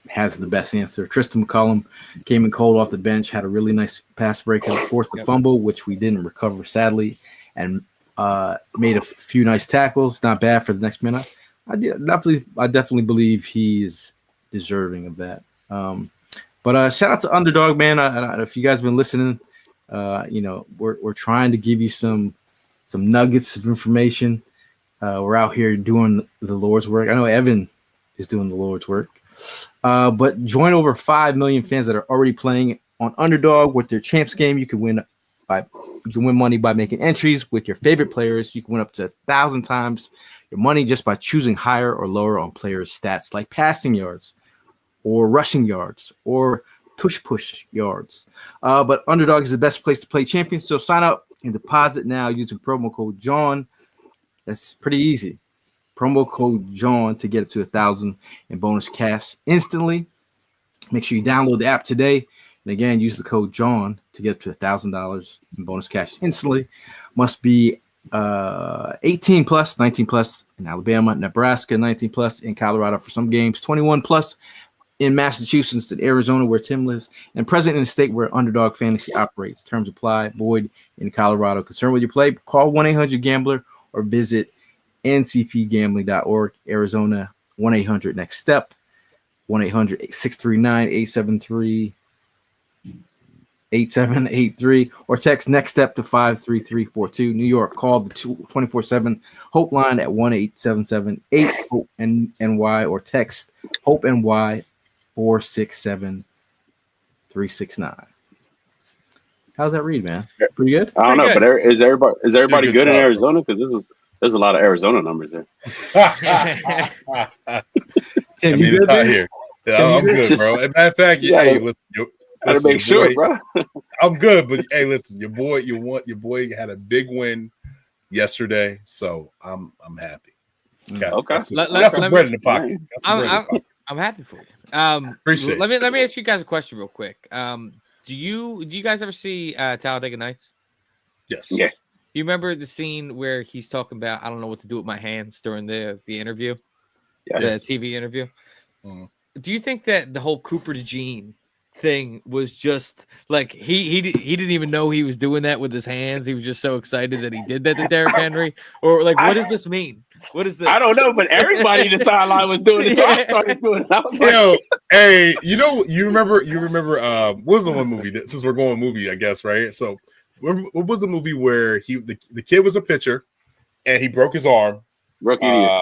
has the best answer. Tristan McCollum came in cold off the bench, had a really nice pass breakup, forced the fumble, which we didn't recover sadly, and made a few nice tackles. Not bad for the next minute. I definitely believe he is deserving of that. But shout out to Underdog, man. If you guys have been listening, we're trying to give you some nuggets of information. We're out here doing the Lord's work. I know Evan is doing the Lord's work. But join over 5 million fans that are already playing on Underdog with their champs game. You can win money by making entries with your favorite players. You can win up to 1,000 times your money just by choosing higher or lower on players' stats like passing yards or rushing yards or push yards. But Underdog is the best place to play champions. So sign up and deposit now using promo code Jawn. That's pretty easy. Promo code Jawn to get up to 1,000 in bonus cash instantly. Make sure you download the app today. And again, use the code Jawn to get up to $1,000 in bonus cash instantly. Must be 18 plus, 19 plus in Alabama, Nebraska, 19 plus in Colorado for some games, 21 plus in Massachusetts and Arizona where Tim lives, and present in the state where Underdog Fantasy operates. Terms apply. Void in Colorado. Concerned with your play? Call 1-800-GAMBLER or visit ncpgambling.org. Arizona, 1-800-NEXT-STEP, 1-800-639-873. 8783 or text next step to 53342. New York, call the 24/7 Hope line at 1-877-8-HOPE-NY or text Hope NY 467-369. How's that read, man? Pretty good. I don't know, good. but is everybody good in Arizona? Because there's a lot of Arizona numbers there. Tim, you good out here? Yeah, I'm good, bro. As a matter of fact, hey, listen, gotta make sure, bro. I'm good, but hey, listen, your boy had a big win yesterday, so I'm happy. Okay, got some bread in the pocket. I'm happy for you. Appreciate. Let me ask you guys a question real quick. Do you guys ever see Talladega Nights? Yes. Yeah. You remember the scene where he's talking about I don't know what to do with my hands during the interview, yes. the TV interview? Do you think that the whole Cooper DeJean thing was just like he didn't even know he was doing that with his hands? He was just so excited that he did that to Derrick Henry, or like what does this mean? What is this? I don't know, but everybody in the sideline was doing it, so I started doing it. I was like, hey, you remember what was the one movie that, since we're going movie, I guess, right? So what was the movie where the kid was a pitcher and he broke his arm? Rookie of the year.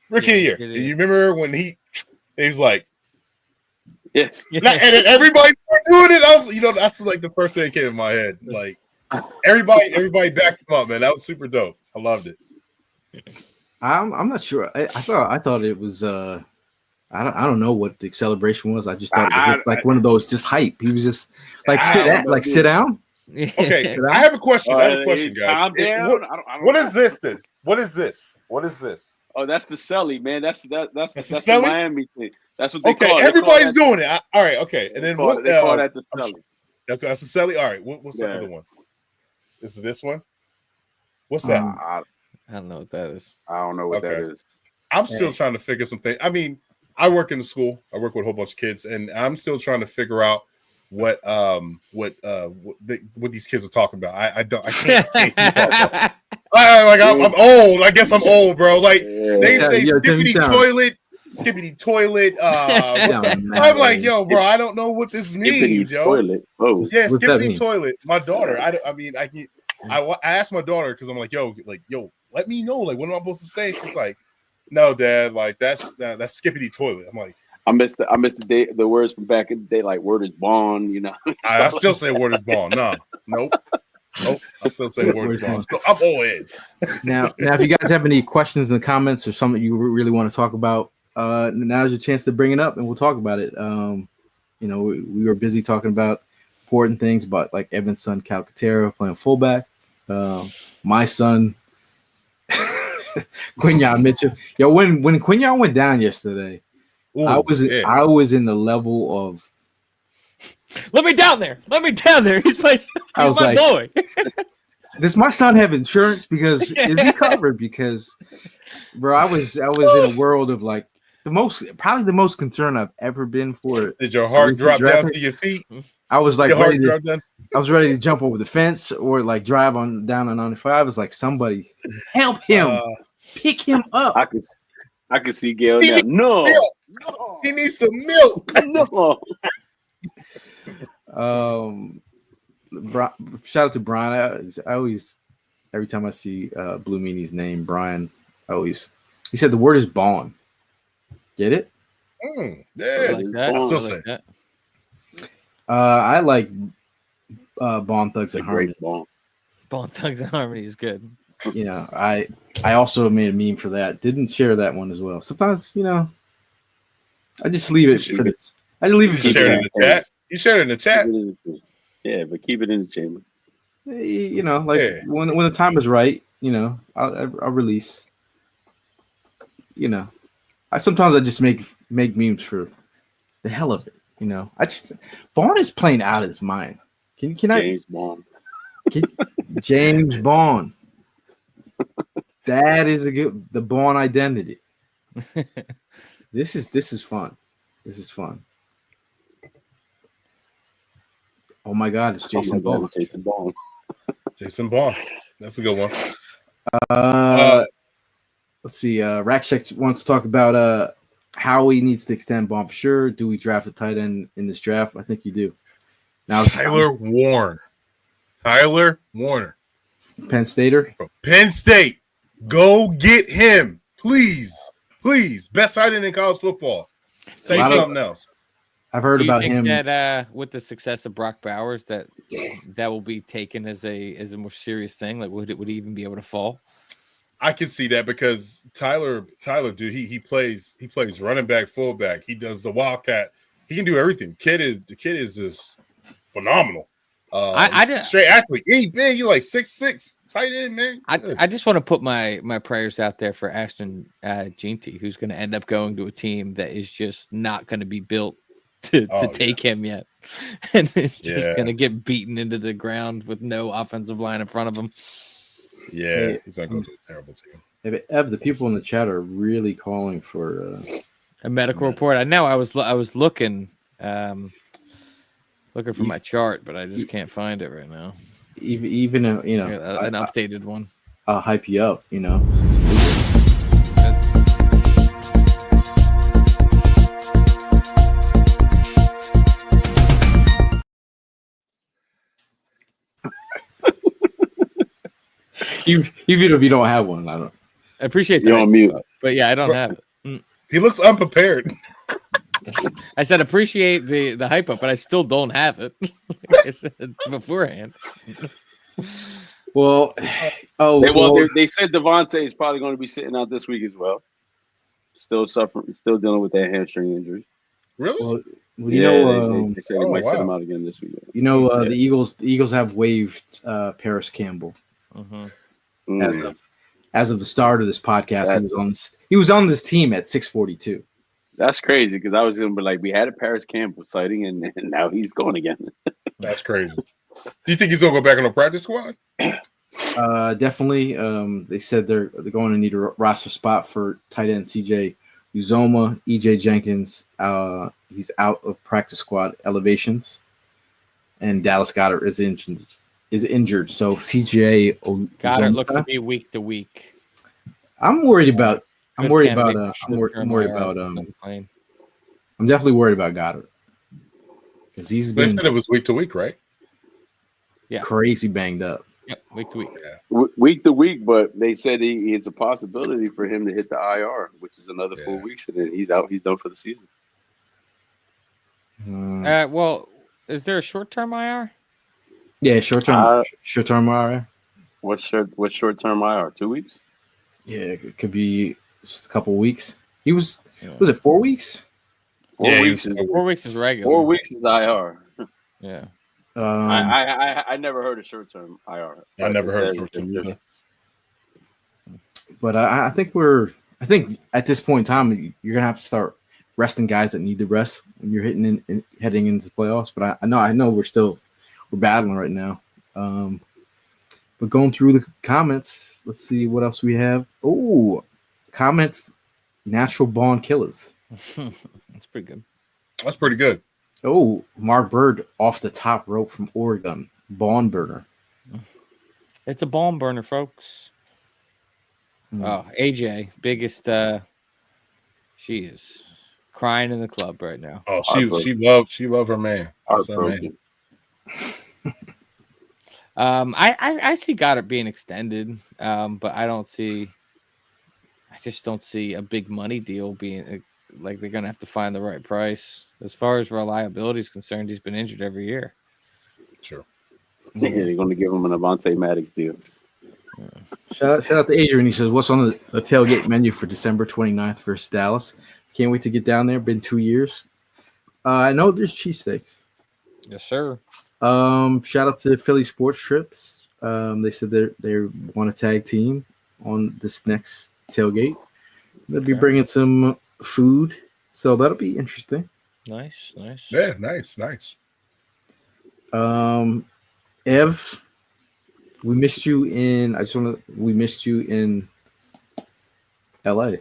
Rookie of the year. And you remember when he was like, yeah. And then everybody started doing it. I was, that's like the first thing that came in my head. Like everybody backed him up, man. That was super dope. I loved it. I'm not sure. I thought it was I don't know what the celebration was. I just thought it was just like one of those just hype. He was just like sit down. Okay, I have a question. Guys. What is this then? What is this? Oh, that's the Selly, man. That's the the Miami thing. That's what they call it. Okay, everybody's doing it. All right, okay. And then what? They call that the Selly. Okay, that's the Selly. All right, what's the other one? Is it this one? What's that? I don't know what that is. I don't know what that is. I'm still trying to figure something. I mean, I work in the school. I work with a whole bunch of kids, and I'm still trying to figure out what these kids are talking about. I can't keep up. I'm old. I guess I'm old, bro. Like they say skippity toilet. I'm like, yo, bro, I don't know what this means, yo. Toilet. Oh, yeah, skippity toilet. My daughter. I asked my daughter because I'm like, yo, let me know. Like, what am I supposed to say? She's like, no, Dad. Like that's skippity toilet. I'm like, I missed the words from back in the day, like word is bond, you know. I still say word is bond. Nope. I still say word is bond. So I'm old head. Now, if you guys have any questions in the comments or something you really want to talk about, now's your chance to bring it up and we'll talk about it. We were busy talking about important things, about like Evan's son Calcaterra playing fullback, my son Quinyon Mitchell. Yo, when Quinyon went down yesterday, ooh, I was in the level of let me down there. He's my boy. Does my son have insurance? Because is he covered? Because, bro, I was in a world of like probably the most concerned I've ever been for. Did your heart drop down to your feet? I was like ready to jump over the fence or like drive down on 95. I was like, somebody help him, pick him up. I can see Gail now. No, he needs some milk. No. Shout out to Brian. I always, every time I see Blue Meanie's name, Brian, he said the word is bond. Get it? Yeah, I like that. I still say that. I like Bond Thugs and Harmony. Bond Thugs and Harmony is good. You know, I also made a meme for that. Didn't share that one as well. Sometimes, I just leave it for this. I just leave it. You shared it in the chat. You shared it in the chat. Yeah, but keep it in the chamber. When the time is right, I'll release. I sometimes just make memes for the hell of it. Bond is playing out of his mind. James Bond. James Bond. That is the Bond identity. This is fun. This is fun. Oh my God, it's Jason Bond. Jason Bond. That's a good one. Let's see. Rackcheck wants to talk about Howie needs to extend Bond for sure. Do we draft a tight end in this draft? I think you do. Now Tyler Warner. Penn Stater. From Penn State. Go get him. Please. Best tight end in college football. Say something else. I've heard about him. That with the success of Brock Bowers, that will be taken as a more serious thing. Like, would he even be able to fall? I can see that because Tyler, dude, he plays running back, fullback. He does the wildcat. He can do everything. The kid is just phenomenal. Straight athlete. He ain't big. You like 6'6", tight end, man. I just want to put my prayers out there for Ashton Jeanty, who's going to end up going to a team that is just not going to be built to take him yet, and it's just going to get beaten into the ground with no offensive line in front of him. Yeah, he's not going to a terrible team. Ev, the people in the chat are really calling for a medical report. I know. I was looking for my chart, but I just can't find it right now. Even an updated one. I'll hype you up. Even if you don't have one, I appreciate that. You're on mute. But yeah, I don't have it. He looks unprepared. I said appreciate the hype up, but I still don't have it. Like I said beforehand. Well, they said Devontae is probably going to be sitting out this week as well. Still dealing with that hamstring injury. Really? Well, they said they might sit him out again this week. The Eagles have waived Paris Campbell. Mm-hmm. as of the start of this podcast, he was on this team at 642. That's crazy because I was going to be like, we had a Paris Campbell sighting, and now he's going again. That's crazy. Do you think he's going to go back on the practice squad? Definitely. They said they're going to need a roster spot for tight end CJ Uzoma, EJ Jenkins. He's out of practice squad elevations, and Dallas Goedert is injured. So CJ Goddard looks to be week to week. I'm worried about. I'm definitely worried about Goddard because he's They been. said it was week to week, right? Yeah, crazy banged up. Yep, week to week. Yeah. Week to week, but they said it's a possibility for him to hit the IR, which is another 4 weeks, and then he's out. He's done for the season. Well, is there a short-term IR? Yeah, short-term IR. What's short-term IR? 2 weeks? Yeah, it could be just a couple weeks. He was it 4 weeks? 4 weeks. 4 weeks is regular. 4 weeks is IR. Yeah. I never heard of short-term IR. I never heard of short-term either. But I think at this point in time, you're gonna have to start resting guys that need the rest when you're heading into the playoffs. But I know we're battling right now. But going through the comments, let's see what else we have. Oh, comment natural born killers. That's pretty good. That's pretty good. Oh, Mark Bird off the top rope from Oregon. Bond burner. It's a bomb burner, folks. Oh, AJ, biggest she is crying in the club right now. Oh, she loved her man. That's her man. I see Goddard being extended, but I just don't see a big money deal being like they're gonna have to find the right price. As far as reliability is concerned, he's been injured every year. Sure. Yeah, they're gonna give him an Avonte Maddox deal. Yeah. Shout out to Adrian. He says, "What's on the tailgate menu for December 29th versus Dallas? Can't wait to get down there. Been 2 years. I know there's cheesesteaks. Yes, sir. Shout out to Philly Sports Trips. They said they want a tag team on this next tailgate. They'll be bringing some food, so that'll be interesting. Nice. Yeah, nice. Ev, we missed you in LA.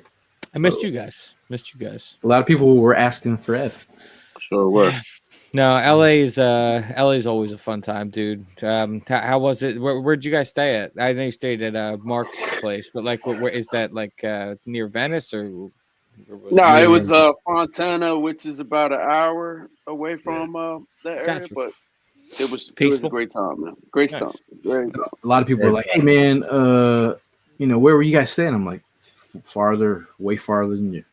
I missed you guys. A lot of people were asking for Ev. Sure were. No, LA's always a fun time, dude. How was it? Where'd you guys stay at? I know you stayed at Mark's place, but like, where is that? Like near Venice or? No, it was Fontana, which is about an hour away from that area, Gotcha. but it was Peaceful. a great time, man. Great time. Great time. A lot of people were like, "Hey, man, where were you guys staying?" I'm like, way farther than you.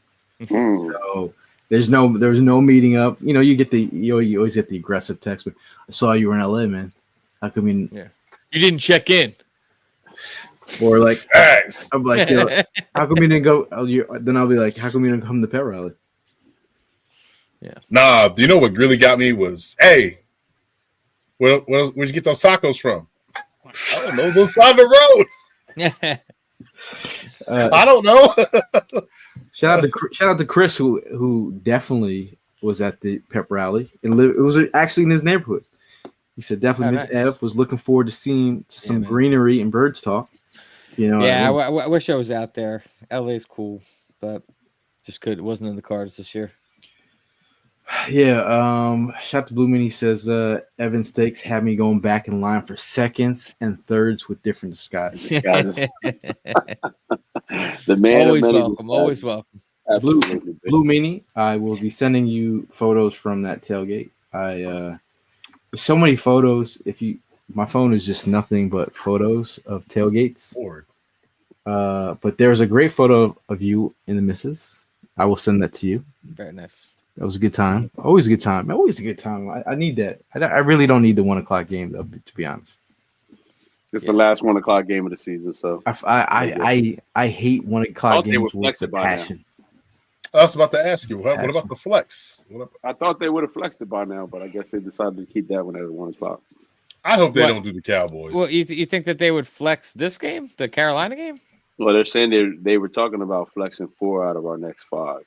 So there was no meeting up. You always get the aggressive text, but I saw you were in LA, man. How come you didn't check in? Or like, I'm like, how come you didn't go? Then I'll be like, how come you didn't come to the pet rally? Yeah. Nah, you know what really got me was, hey, where'd you get those tacos from? I don't know, those on the road. I don't know. Shout out to Chris who definitely was at the pep rally and it was actually in his neighborhood. He said definitely Miss F was looking forward to seeing some greenery and birds talk. I wish I was out there. LA's cool, but just it wasn't in the cards this year. Yeah, shout out to Blue Mini says Evan Steaks had me going back in line for seconds and thirds with different disguises. The man always welcome. Blue Mini, I will be sending you photos from that tailgate. There's so many photos. My phone is just nothing but photos of tailgates. But there's a great photo of you in the missus. I will send that to you. Very nice. That was a good time. Always a good time. I need that. I really don't need the 1 o'clock game, though, to be honest. It's the last 1 o'clock game of the season, so I hate 1 o'clock games with the passion. I was about to ask you, what about the flex? I thought they would have flexed it by now, but I guess they decided to keep that one at 1 o'clock. I hope they don't do the Cowboys. Well, you think that they would flex this game, the Carolina game? Well, they're saying they were talking about flexing 4 out of our next 5.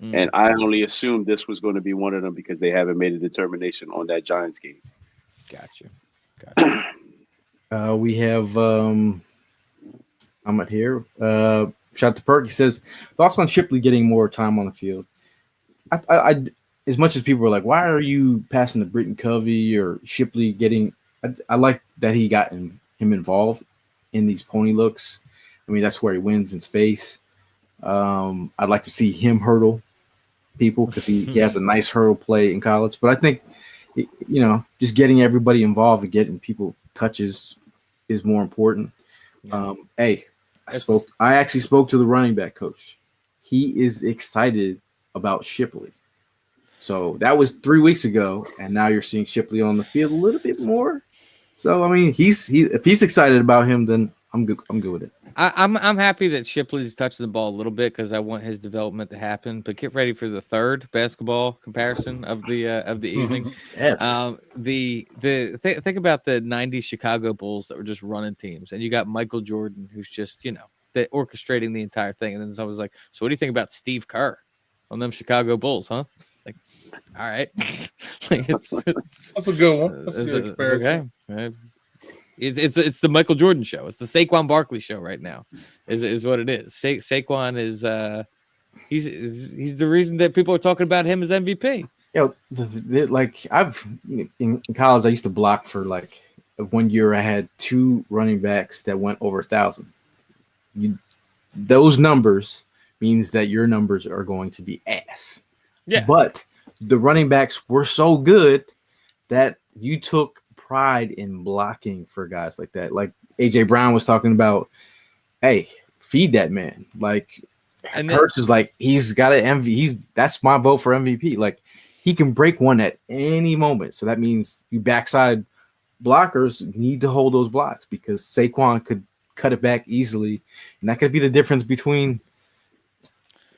And I only assumed this was going to be one of them because they haven't made a determination on that Giants game. Gotcha. We have I'm at here. Shout out to Perk. He says thoughts on Shipley getting more time on the field. I as much as people were like, why are you passing to Britton Covey or Shipley getting? I like that he got him involved in these pony looks. I mean, that's where he wins in space. I'd like to see him hurdle people because he has a nice hurdle play in college. But I think, just getting everybody involved and getting people touches is more important. Yeah. I actually spoke to the running back coach. He is excited about Shipley. So that was 3 weeks ago, and now you're seeing Shipley on the field a little bit more. So I mean, if he's excited about him, then I'm good. I'm good with it. I'm happy that Shipley's touching the ball a little bit because I want his development to happen. But get ready for the third basketball comparison of the evening. Think about the '90s Chicago Bulls that were just running teams, and you got Michael Jordan, who's just orchestrating the entire thing. And then someone was like, "So what do you think about Steve Kerr on them Chicago Bulls, huh?" It's like, all right, that's a good one. That's a good comparison. Okay. It's the Michael Jordan show. It's the Saquon Barkley show right now. Is what it is. Saquon is he's the reason that people are talking about him as MVP. In college, I used to block for 1 year. I had 2 running backs that went over 1,000. Those numbers means that your numbers are going to be ass. Yeah, but the running backs were so good that you took pride in blocking for guys like that. Like AJ Brown was talking about, hey, feed that man. And Hurts is he's got an MVP. That's my vote for MVP. He can break one at any moment. So that means you backside blockers need to hold those blocks because Saquon could cut it back easily, and that could be the difference between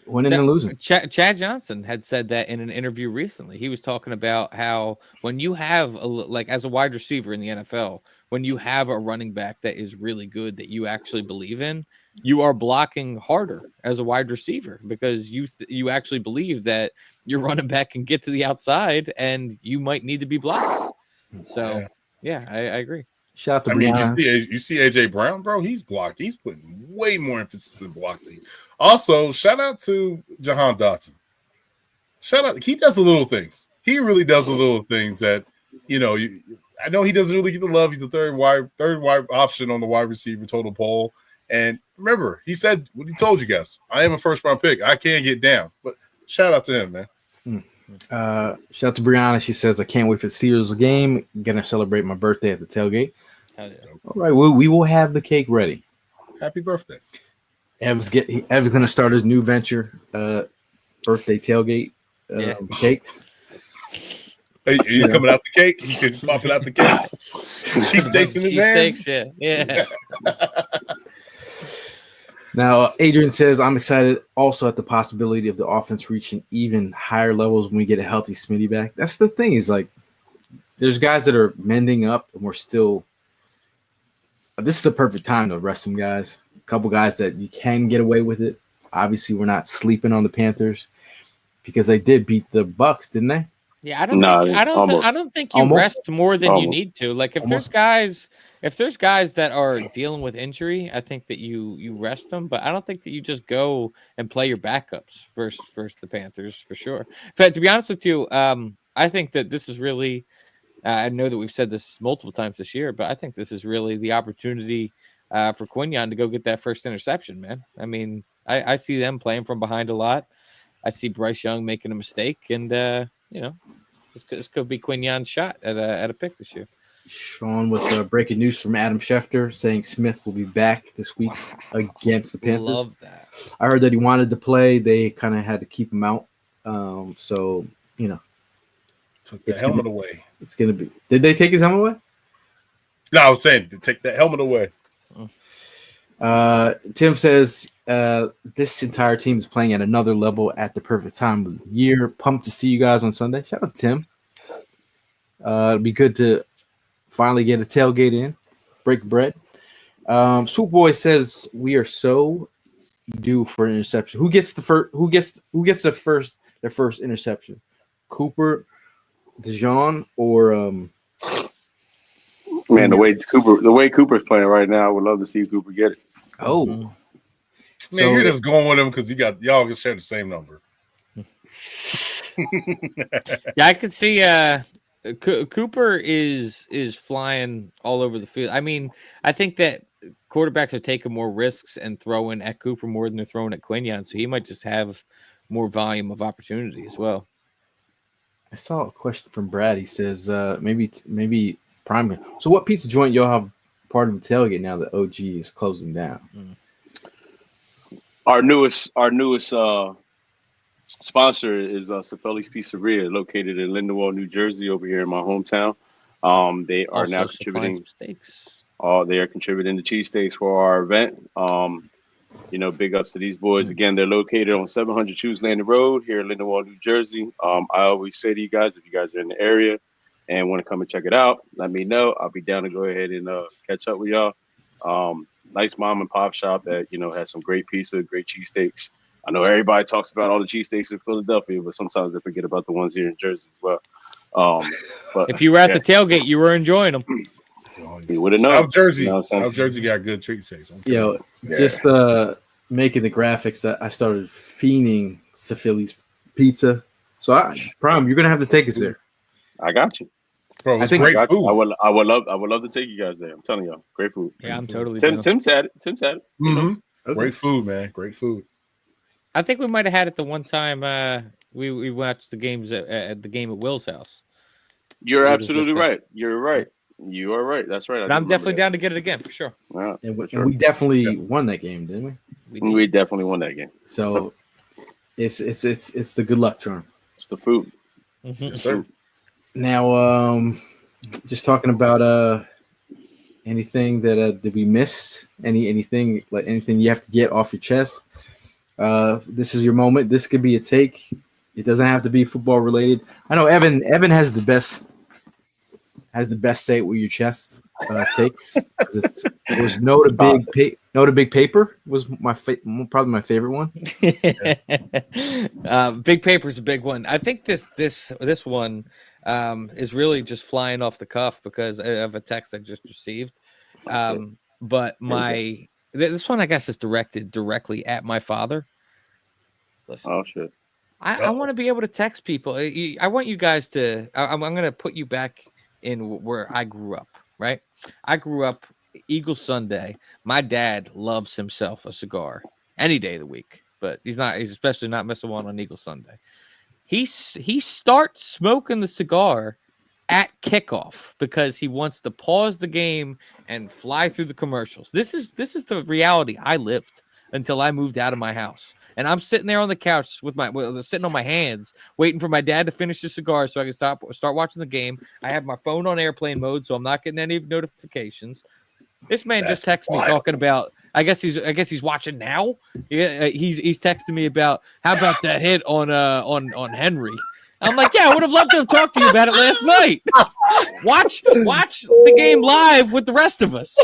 winning and losing. Chad Johnson had said that in an interview recently. He was talking about how when you have as a wide receiver in the NFL, when you have a running back that is really good that you actually believe in, you are blocking harder as a wide receiver because you actually believe that your running back can get to the outside and you might need to be blocked. So yeah, I agree. Shout out to Brianna. You see AJ Brown, bro. He's blocked. He's putting way more emphasis in blocking. Also, shout out to Jahan Dotson. Shout out. He does the little things. He really does the little things that I know he doesn't really get the love. He's the third wide option on the wide receiver total poll. And remember, he said what he told you guys. I am a first round pick. I can't get down. But shout out to him, man. Shout out to Brianna. She says, I can't wait for the Steelers game. Gonna celebrate my birthday at the tailgate. Hell yeah. All right, we will have the cake ready. Happy birthday. Ev's gonna start his new venture, birthday tailgate cakes. Are you coming out the cake? You can pop it out the cake. Cheesesteaks in his hands. Yeah. Now, Adrian says, I'm excited also at the possibility of the offense reaching even higher levels when we get a healthy Smitty back. That's the thing is there's guys that are mending up and we're still – this is the perfect time to rest some guys. A couple guys that you can get away with it. Obviously, we're not sleeping on the Panthers because they did beat the Bucks, didn't they? Yeah, I don't think you rest more than you need to. If there's guys that are dealing with injury, I think that you rest them, but I don't think that you just go and play your backups versus the Panthers for sure. But to be honest with you, I think that this is really I know that we've said this multiple times this year, but I think this is really the opportunity for Quinyon to go get that first interception, man. I mean, I see them playing from behind a lot. I see Bryce Young making a mistake, and this could be Quinyon's shot at a pick this year. Sean with breaking news from Adam Schefter saying Smith will be back this week against the Panthers. Love that. I heard that he wanted to play. They kind of had to keep him out. So took the helmet away. It's gonna be. Did they take his helmet away? No, I was saying to take that helmet away. Tim says this entire team is playing at another level at the perfect time of the year. Pumped to see you guys on Sunday. Shout out to Tim. It'd be good to finally get a tailgate in, break bread. Swoop Boy says we are so due for an interception. Who gets the first? Their first interception? Cooper, Jawn, or Man, the way Cooper's playing right now, I would love to see Cooper get it. Oh, man, you're just going with him because y'all can share the same number. Yeah, I could see Cooper is flying all over the field. I mean, I think that quarterbacks are taking more risks and throwing at Cooper more than they're throwing at Quinion, so he might just have more volume of opportunity as well. I saw a question from Brad. He says maybe prime. So what pizza joint y'all have part of the tailgate now that OG is closing down? Our newest sponsor is Safeli's Pizzeria, located in Lindenwold, New Jersey, over here in my hometown. They are Also now supplying contributing. some steaks. They are contributing to cheesesteaks for our event. Big ups to these boys. Again, they're located on 700 Choose Landing Road here in Lindenwold, New Jersey. I always say to you guys, if you guys are in the area and want to come and check it out, let me know. I'll be down to go ahead and catch up with y'all. Nice mom and pop shop that, has some great pizza, great cheesesteaks. I know everybody talks about all the cheesesteaks in Philadelphia, but sometimes they forget about the ones here in Jersey as well. But if you were at the tailgate, you were enjoying them. You would have known. South Jersey, South Jersey got good treat steaks. Just making the graphics, I started fiending Safili's pizza. So Prime, you're gonna have to take us there. I got you. Bro, it's great food. I would love to take you guys there. I'm telling y'all, great food. Yeah, I'm totally. Tim's had it. Mm-hmm. Okay. Great food, man. Great food. I think we might have had it the one time we watched the games at the game at Will's house. You're absolutely right. You're right. You are right. That's right. I'm definitely down to get it again for sure. Yeah, and we definitely won that game, didn't we? We definitely won that game. So it's the good luck charm. It's the food. Mm-hmm. Yes, sir. Now, just talking about anything that we missed, anything you have to get off your chest. This is your moment. This could be a take. It doesn't have to be football related. I know Evan has the best say it with your chest takes. It was no to big paper was probably my favorite one. Big paper is a big one. I think this one is really just flying off the cuff because of a text I just received. But this one I guess is directed directly at my father. Listen. Oh shit. I want to be able to text people. I want you guys to. I'm going to put you back in where I grew up. Right, I grew up Eagle Sunday. My dad loves himself a cigar any day of the week, but he's especially not missing one on Eagle Sunday. He starts smoking the cigar at kickoff because he wants to pause the game and fly through the commercials. This is the reality I lived until I moved out of my house. And I'm sitting there on the couch sitting on my hands, waiting for my dad to finish the cigar so I can start watching the game. I have my phone on airplane mode, so I'm not getting any notifications. This man just texted me talking about. I guess he's watching now. Yeah, he's texting me about how about that hit on Henry. I'm like, yeah, I would have loved to have talked to you about it last night. Watch the game live with the rest of us.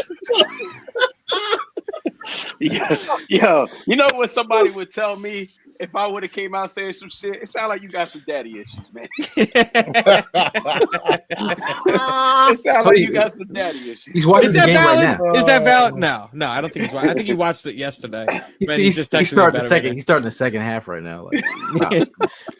Yo, you know what somebody would tell me if I would have came out saying some shit? It sounds like you got some daddy issues, man. It sounds like you got some daddy issues. He's watching the game valid? right now. Is that valid? No, I don't think he's watching. I think he watched it yesterday. He's starting the second. He's starting the second half right now.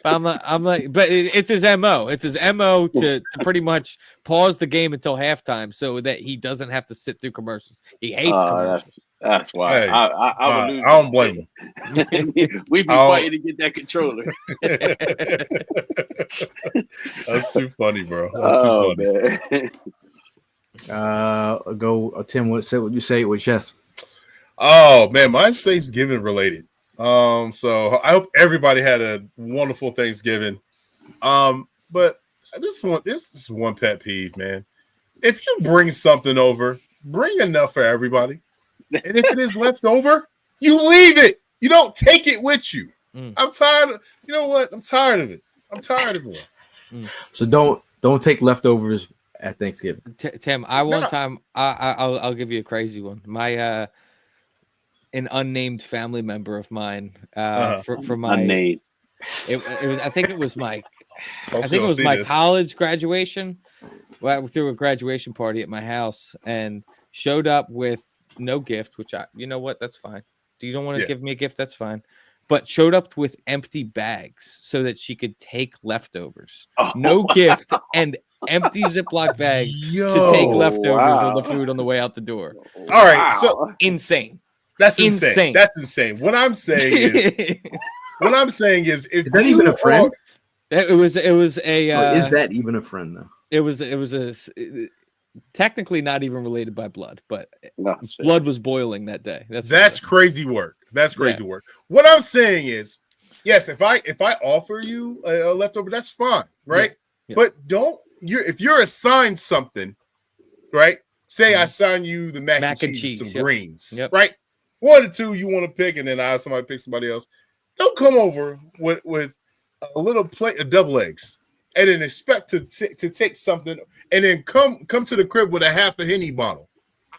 I'm like, but it's his MO. It's his MO to pretty much pause the game until halftime so that he doesn't have to sit through commercials. He hates commercials. That's why hey, I would lose. I don't blame him. We've been fighting to get that controller. That's too funny, bro. That's too funny. Go, Tim. What you say with chess? Oh man, mine's Thanksgiving related. So I hope everybody had a wonderful Thanksgiving. But this is one pet peeve, man. If you bring something over, bring enough for everybody. And if it is left over, you leave it. You don't take it with you. I'm tired. You know what? I'm tired of it. I'm tired of it. So don't take leftovers at Thanksgiving. Tim, I'll give you a crazy one. My an unnamed family member of mine for my unnamed. It was I think it was my this. college graduation. Well, we threw a graduation party at my house and showed up with no gift, which you know what, that's fine. You don't want to give me a gift, that's fine. But showed up with empty bags so that she could take leftovers. No gift and empty Ziploc bags to take leftovers of the food on the way out the door. All right, so insane. That's insane. That's insane. What I'm saying is, if is that even a friend? It was a. Is that even a friend though? It was technically not even related by blood, but blood was boiling that day. That's crazy work. That's crazy work. What I'm saying is, yes, if I offer you a leftover, that's fine, right? Yeah. But if you're assigned something, right? Say I assign you the mac and cheese, some greens, right? One or two you want to pick, and then I have somebody pick somebody else. Don't come over with a little plate of double eggs and then expect to take something and then come to the crib with a half a Henny bottle.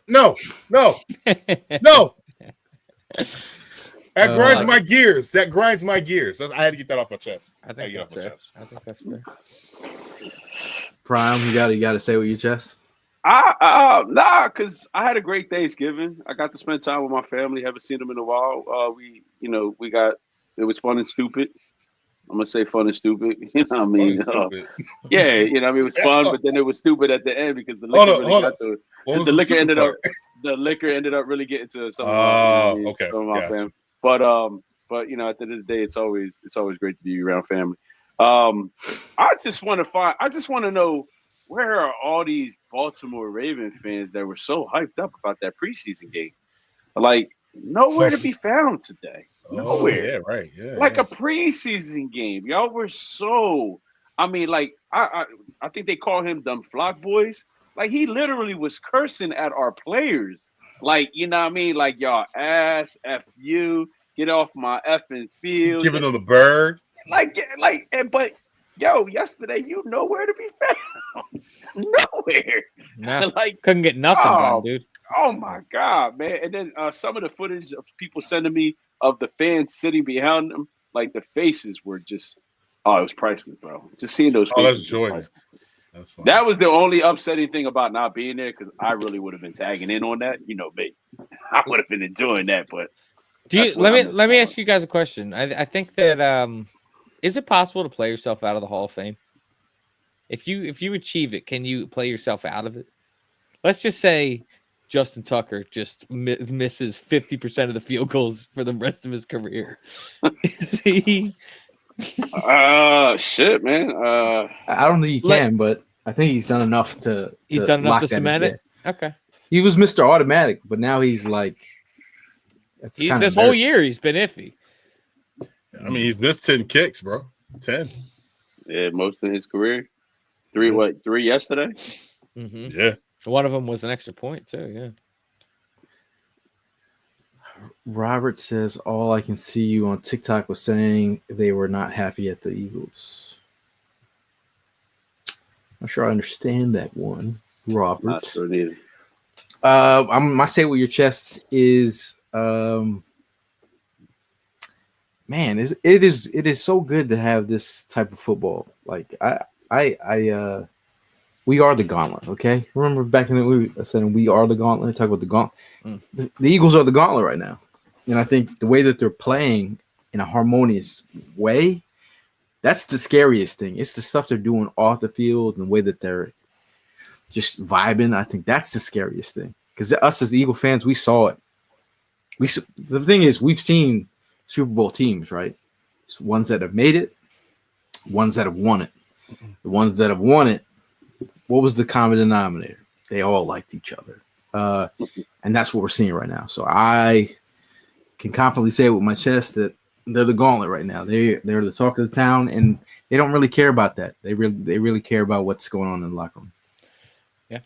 No. That grinds my gears. I had to get that off my chest. I think that's fair. Prime, you got to say what your chest. Nah, because I had a great Thanksgiving. I got to spend time with my family. Haven't seen them in a while. It was fun and stupid. I'm gonna say fun and stupid. You know what I mean? Yeah, it was fun, but then it was stupid at the end because the liquor got to it. The liquor ended up really getting to some of my family. But at the end of the day, it's always great to be around family. I just want to know, where are all these Baltimore Ravens fans that were so hyped up about that preseason game? Like, nowhere to be found today. Nowhere. Yeah, right. Yeah. Like a preseason game. Y'all were so. I mean, like, I think they call him them flock boys. Like, he literally was cursing at our players. Like, you know what I mean? Like, y'all ass, F you, get off my effing field. Giving them the bird. But yo, yesterday you nowhere to be found. Nowhere. No, couldn't get nothing done, dude. Oh my God, man. And then some of the footage of people sending me of the fans sitting behind them, like the faces were just, it was priceless, bro. Just seeing those faces. That's joy. That's fun. That was the only upsetting thing about not being there, because I really would have been tagging in on that. You know, me. I would have been enjoying that, but let me ask you guys a question. I think that is it possible to play yourself out of the Hall of Fame? If you achieve it, can you play yourself out of it? Let's just say Justin Tucker just misses 50% of the field goals for the rest of his career. Is he? Shit, man. I don't think he can, but I think he's done enough to. He's done enough to cement it. Okay. He was Mr. Automatic, but now he's like. This whole year he's been iffy. I mean, he's missed 10 kicks, bro. 10. Yeah, most of his career. 3 yesterday? Mm-hmm. Yeah. One of them was an extra point, too, yeah. Robert says, all I can see you on TikTok was saying they were not happy at the Eagles. Not sure I understand that one, Robert. Not sure neither. My say with your chest is, man, it is so good to have this type of football. Like we are the gauntlet, okay? Remember back in we said we are the gauntlet. Talk about the gauntlet. The Eagles are the gauntlet right now, and I think the way that they're playing in a harmonious way, that's the scariest thing. It's the stuff they're doing off the field and the way that they're just vibing. I think that's the scariest thing, because us as Eagle fans, we saw it. The thing is, we've seen Super Bowl teams, right? It's ones that have made it, ones that have won it. The ones that have won it, what was the common denominator? They all liked each other. And that's what we're seeing right now. So I can confidently say with my chest that they're the gauntlet right now. They're the talk of the town, and they don't really care about that. They really care about what's going on in the locker room. Yeah.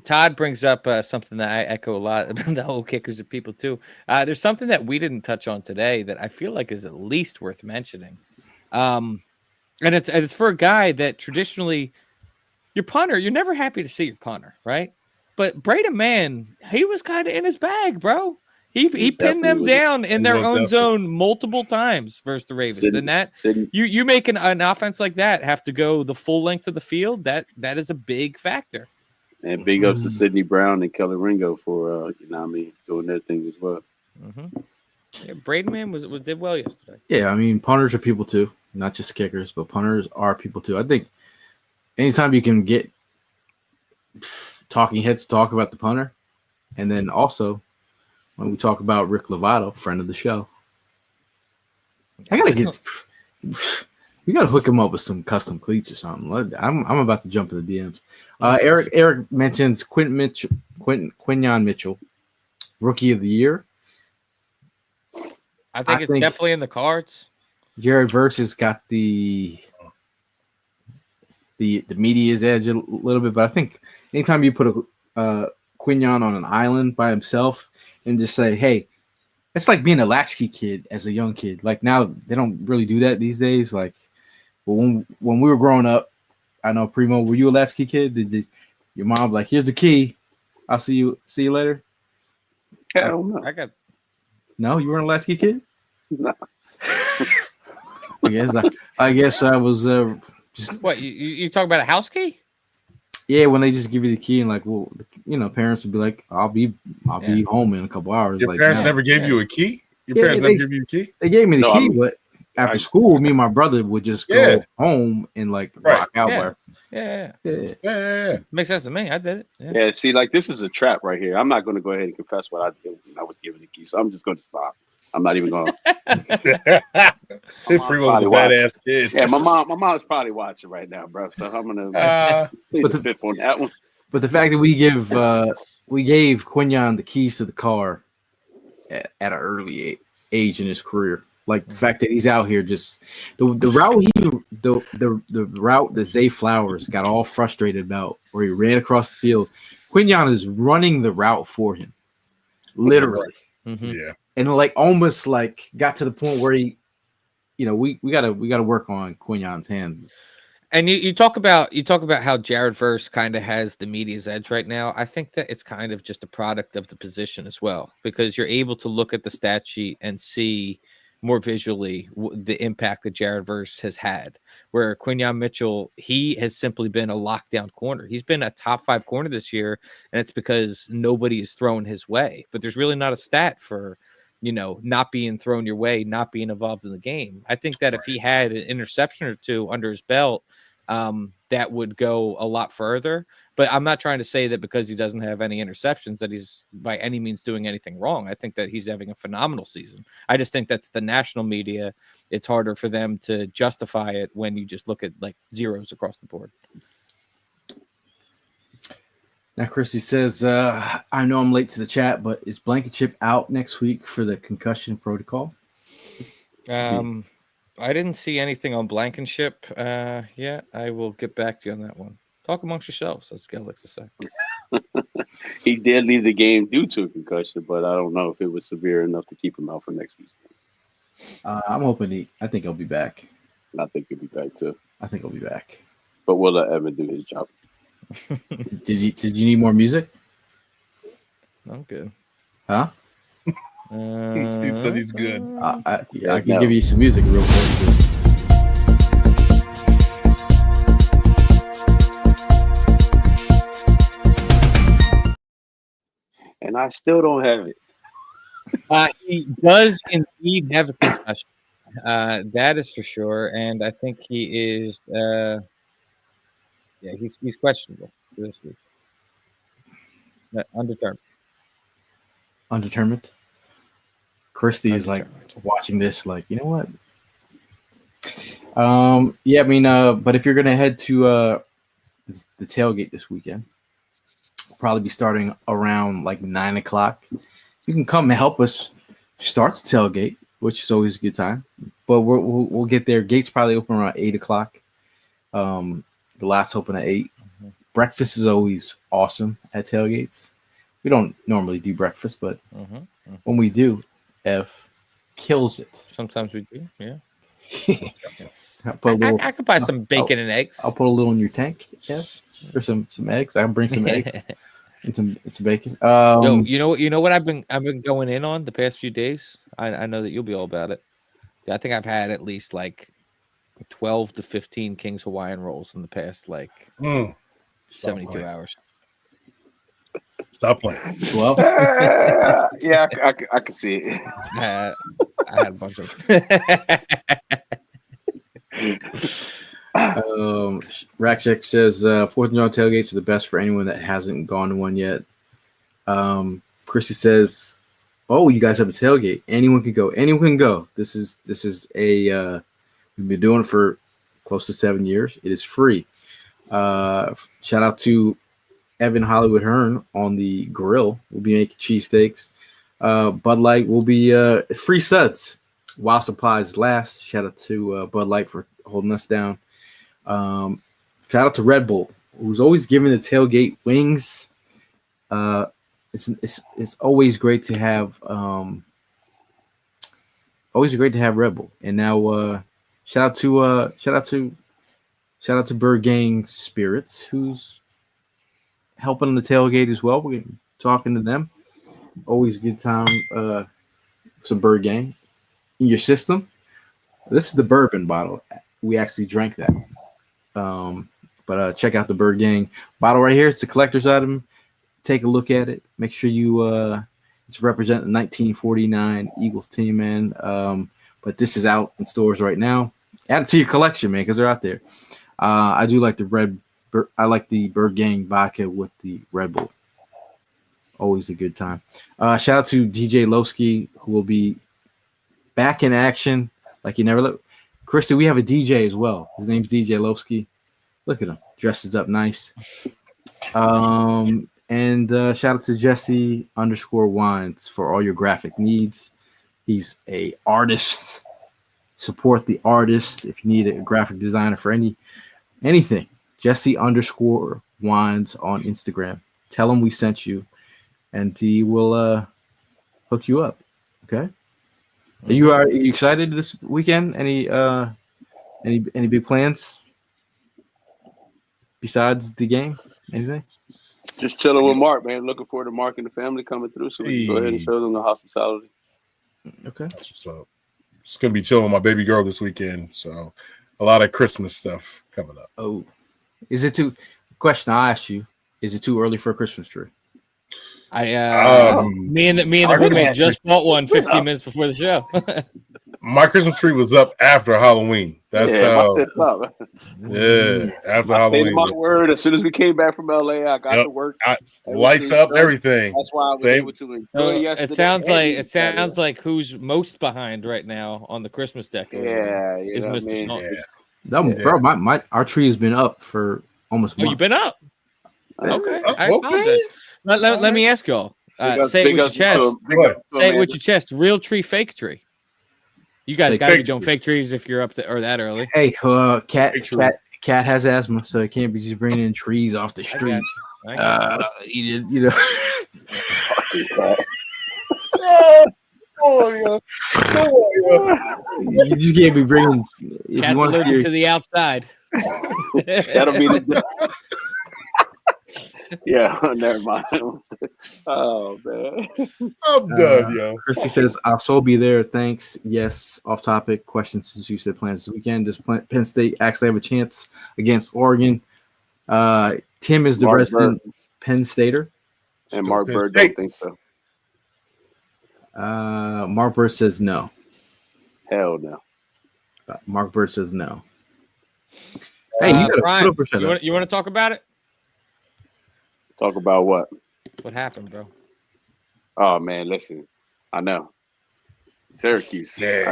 Todd brings up something that I echo a lot about the whole kickers of people too. There's something that we didn't touch on today that I feel like is at least worth mentioning. And it's for a guy that traditionally your punter, you're never happy to see your punter, right? But Braden Mann, he was kind of in his bag, bro. He pinned them down in their own zone multiple times versus the Ravens. And that you make an offense like that have to go the full length of the field. That is a big factor. And big ups to Sidney Brown and Kelly Ringo for doing their thing as well. Mm-hmm. Yeah, Braden Mann did well yesterday. Yeah, I mean, punters are people too, not just kickers, but punters are people too. I think anytime you can get talking heads to talk about the punter, and then also when we talk about Rick Lovato, friend of the show, we gotta hook him up with some custom cleats or something. I'm about to jump in the DMs. Eric mentions Quinyon Mitchell, rookie of the year. I think it's definitely in the cards. Jared Verse has got the media's edge a little bit, but I think anytime you put a Quinyon on an island by himself and just say, hey, it's like being a latchkey kid as a young kid. Like now they don't really do that these days. Like when we were growing up, I know Primo, were you a latchkey kid? Did your mom like, here's the key, I'll see you later? Hell no. No, you weren't a latchkey kid? No. I guess I was just what you talk about a house key? Yeah, when they just give you the key and like, well, parents would be like, I'll be home in a couple hours. Your parents never gave you a key? Your parents never gave you a key? They gave me the key, but after school, me and my brother would just go home and like rock out. Yeah. Makes sense to me. I did it. Yeah, see, like this is a trap right here. I'm not going to go ahead and confess what I did when I was given the key, so I'm just going to stop. I'm not even going to. Badass kid. Yeah, my mom's probably watching right now, bro. So I'm going to put the fifth on that one. But the fact that we gave Quinyon the keys to the car at an early age in his career, like the fact that he's out here just the route that Zay Flowers got all frustrated about, where he ran across the field, Quinyon is running the route for him, literally. Mm-hmm. Yeah. And like almost like got to the point where he, we gotta work on Quinyon's hand. And you talk about how Jared Verse kind of has the media's edge right now. I think that it's kind of just a product of the position as well, because you're able to look at the stat sheet and see more visually the impact that Jared Verse has had, where Quinyon Mitchell, he has simply been a lockdown corner. He's been a top 5 corner this year, and it's because nobody is thrown his way. But there's really not a stat for not being thrown your way, not being involved in the game. I think that if he had an interception or two under his belt, that would go a lot further. But I'm not trying to say that because he doesn't have any interceptions that he's by any means doing anything wrong. I think that he's having a phenomenal season. I just think that the national media, it's harder for them to justify it when you just look at like zeros across the board. Now, Christy says, I know I'm late to the chat, but is Blankenship out next week for the concussion protocol? I didn't see anything on Blankenship yet. I will get back to you on that one. Talk amongst yourselves, as Gail likes to say. He did leave the game due to a concussion, but I don't know if it was severe enough to keep him out for next week's game. I'm hoping I think he'll be back. I think he'll be back too. I think he'll be back. But we'll let Evan do his job. Did you need more music? I'm good. Huh? He said he's good. I can give you some music real quick. And I still don't have it. He does indeed have a concussion. That is for sure. And I think he is he's questionable for this week. Undetermined. Christy is like watching this, like, you know what? But if you're gonna head to the tailgate this weekend, we'll probably be starting around like 9 o'clock. You can come and help us start the tailgate, which is always a good time. But we'll get there. Gates probably open around 8 o'clock. The lots open at 8. Mm-hmm. Breakfast is always awesome at tailgates. We don't normally do breakfast, but when we do, F kills it. Sometimes we do, yeah. I could buy some bacon and eggs. I'll put a little in your tank. Yeah, or some eggs. I can bring some eggs and some bacon. Yo, you know what I've been going in on the past few days. I know that you'll be all about it. I think I've had at least like 12 to 15 King's Hawaiian rolls in the past 72 hours. Stop playing. 12. Yeah, I can see it. I had a bunch of. Rackcheck says 4th of July tailgates are the best for anyone that hasn't gone to one yet. Chrissy says, "Oh, you guys have a tailgate. Anyone can go. Anyone can go. This is a we've been doing it for close to 7 years. It is free. Shout out to Evan Hollywood Hearn on the grill. We'll be making cheesesteaks. Bud Light will be free suds while supplies last. Shout out to Bud Light for holding us down. Shout out to Red Bull, who's always giving the tailgate wings. It's always great to have Red Bull. And now shout out to Bird Gang Spirits, who's helping on the tailgate as well. We're talking to them. Always a good time. Some Bird Gang in your system. This is the bourbon bottle. We actually drank that. But check out the Bird Gang bottle right here. It's a collector's item. Take a look at it. Make sure you it's representing the 1949 Eagles team, man. But this is out in stores right now. Add it to your collection, man, because they're out there. I do like I like the Bird Gang vodka with the Red Bull. Always a good time. Shout out to DJ Lowski, who will be back in action like you never looked. Christy, we have a DJ as well. His name's DJ Lowski. Look at him. Dresses up nice. And shout out to Jesse _Wines for all your graphic needs. He's a artist. Support the artist if you need a graphic designer for anything. Jesse _Wines on Instagram. Tell him we sent you, and he will hook you up. Okay. Are you excited this weekend? Any big plans besides the game? Anything? Just chilling with Mark, man. Looking forward to Mark and the family coming through, so we can go ahead and show them the hospitality. Okay. That's what's up. Just gonna be chilling with my baby girl this weekend, so a lot of Christmas stuff coming up. Oh, is it too? Question I asked you: is it too early for a Christmas tree? Me and the roommate just bought one 15 minutes before the show. My Christmas tree was up after Halloween. That's my set's up. Yeah, after I Halloween. stayed my word. As soon as we came back from LA, I got to work. Lights up, everything. That's why I was able to enjoy yesterday. It sounds like who's most behind right now on the Christmas decorating. Yeah, is Mr. Sean. Bro, our tree has been up for almost a month. You've been up. Okay. I apologize. Let me ask y'all. Say it with your chest. Say it with your chest. Real tree, fake tree. You guys got to be doing fake trees if you're up to, or that early. Hey, cat has asthma, so it can't be just bringing in trees off the street. You know. You just can't be bringing. Cats allergic to the outside. That'll be the. Yeah, never mind. Oh man, I'm done, yo. Christy says, "I'll so be there. Thanks. Yes, off topic question. Since you said plans this weekend, does Penn State actually have a chance against Oregon?" Tim is the resident Penn Stater, and Mark Bird don't think so. Mark Bird says no. Hell no. Mark Bird says no. Hey, you Brian, you want to talk about it? Talk about what? What happened, bro? Oh man, listen. I know. Syracuse. Yeah. They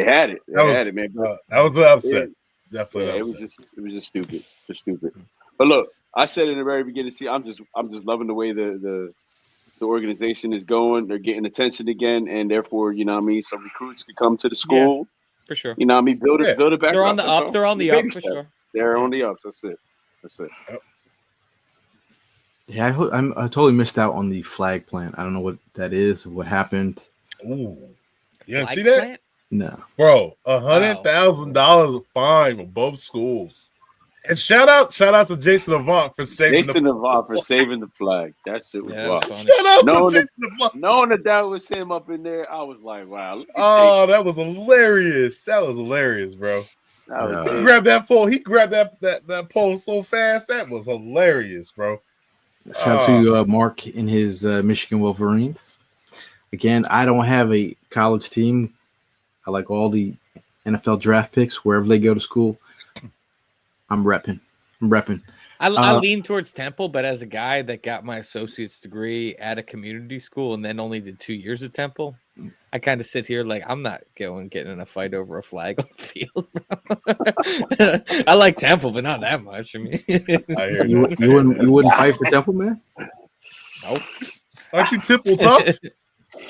had it. They had it, man. That was the upset. Definitely. Yeah, it was just stupid. Just stupid. But look, I said in the very beginning, I'm just loving the way the organization is going. They're getting attention again, and therefore, you know what I mean, some recruits can come to the school. Yeah, for sure. You know what I mean? Build it back up. They're on the up. They're on the up for sure. They're on the ups. That's it. Yep. Yeah, I totally missed out on the flag plant. I don't know what that is. What happened? Ooh, you didn't see that? No, bro, $100,000 fine for both schools. And shout out to Jason Avant for saving Jason the Avant for saving the flag. That shit was wild. Shout out to Jason Avant. Knowing that was him up in there, I was like, wow. Look at Jason. That was hilarious. That was hilarious, bro. He grabbed that pole. He grabbed that pole so fast. That was hilarious, bro. Shout out to Mark and his Michigan Wolverines. Again, I don't have a college team. I like all the NFL draft picks wherever they go to school. I'm repping. I lean towards Temple, but as a guy that got my associate's degree at a community school and then only did 2 years at Temple, I kind of sit here like I'm not getting in a fight over a flag on the field. I like Temple, but not that much. I mean, you wouldn't fight for Temple, man? Nope. Aren't you Temple tough?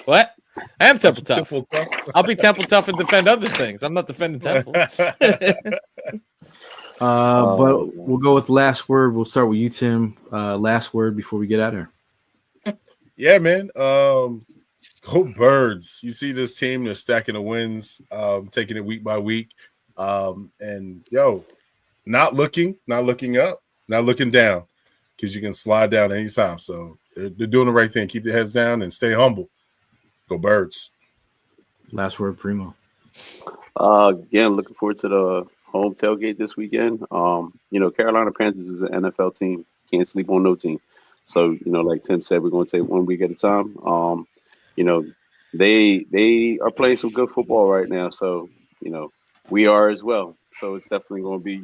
What? I am Temple tough. I'll be Temple tough and defend other things. I'm not defending Temple. But we'll go with last word. We'll start with you, Tim. Last word before we get out of here. Yeah, man. Go Birds. You see this team, they're stacking the wins, taking it week by week. And not looking up, not looking down, because you can slide down anytime. So they're doing the right thing. Keep your heads down and stay humble. Go Birds. Last word, Primo. Again, looking forward to the home tailgate this weekend. Carolina Panthers is an NFL team. Can't sleep on no team. So, like Tim said, we're going to take 1 week at a time. They are playing some good football right now. So, we are as well. So it's definitely going to be,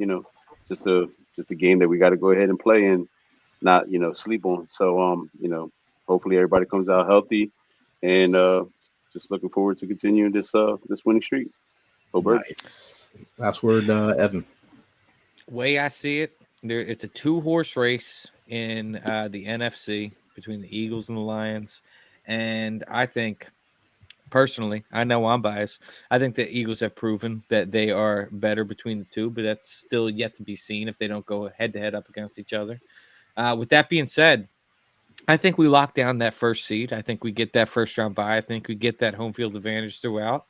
just a game that we got to go ahead and play and not, sleep on. So, hopefully everybody comes out healthy and just looking forward to continuing this winning streak. Go Birds. Nice. Last word, Evan. Way I see it, it's a 2-horse race in the NFC between the Eagles and the Lions. And I think, personally, I know I'm biased. I think the Eagles have proven that they are better between the two, but that's still yet to be seen if they don't go head-to-head up against each other. With that being said, I think we lock down that first seed. I think we get that first-round bye. I think we get that home field advantage throughout.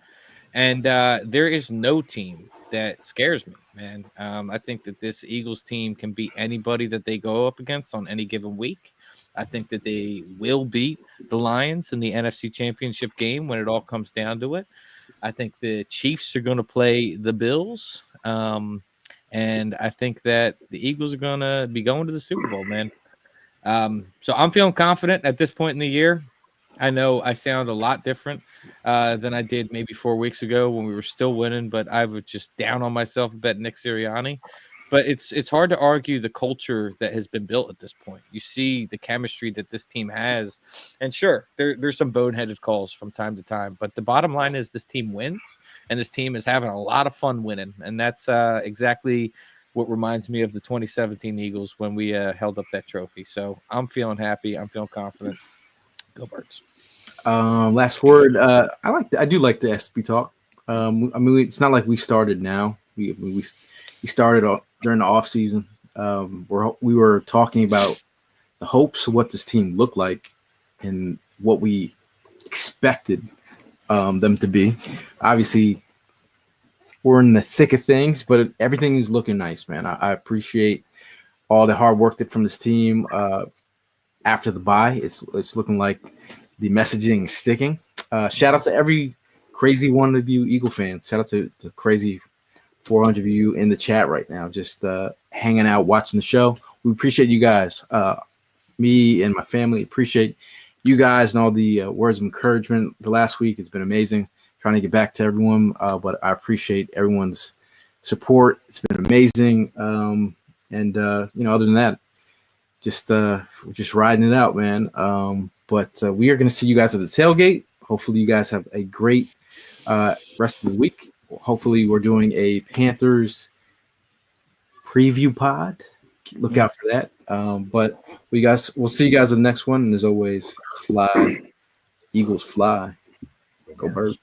And there is no team that scares me, man. I think that this Eagles team can beat anybody that they go up against on any given week. I think that they will beat the Lions in the NFC Championship game when it all comes down to it. I think the Chiefs are going to play the Bills. And I think that the Eagles are going to be going to the Super Bowl, man. So I'm feeling confident at this point in the year. I know I sound a lot different than I did maybe 4 weeks ago when we were still winning, but I was just down on myself about Nick Sirianni. But it's hard to argue the culture that has been built at this point. You see the chemistry that this team has. And sure, there's some boneheaded calls from time to time. But the bottom line is this team wins, and this team is having a lot of fun winning. And that's exactly what reminds me of the 2017 Eagles when we held up that trophy. So I'm feeling happy. I'm feeling confident. Go Birds. Last word. I do like the SB talk. It's not like we started now. We started during the off season. We were talking about the hopes of what this team looked like and what we expected them to be. Obviously, we're in the thick of things, but everything is looking nice, man. I appreciate all the hard work from this team after the bye. It's looking like the messaging is sticking. Shout out to every crazy one of you Eagle fans. Shout out to the crazy 400 of you in the chat right now, just hanging out, watching the show. We appreciate you guys. Me and my family appreciate you guys and all the words of encouragement. The last week has been amazing. Trying to get back to everyone, but I appreciate everyone's support. It's been amazing. Other than that, just riding it out, man. But we are going to see you guys at the tailgate. Hopefully you guys have a great rest of the week. Hopefully we're doing a Panthers preview pod. Look out for that. But we'll see you guys in the next one. And as always, fly. Eagles fly. Go Birds.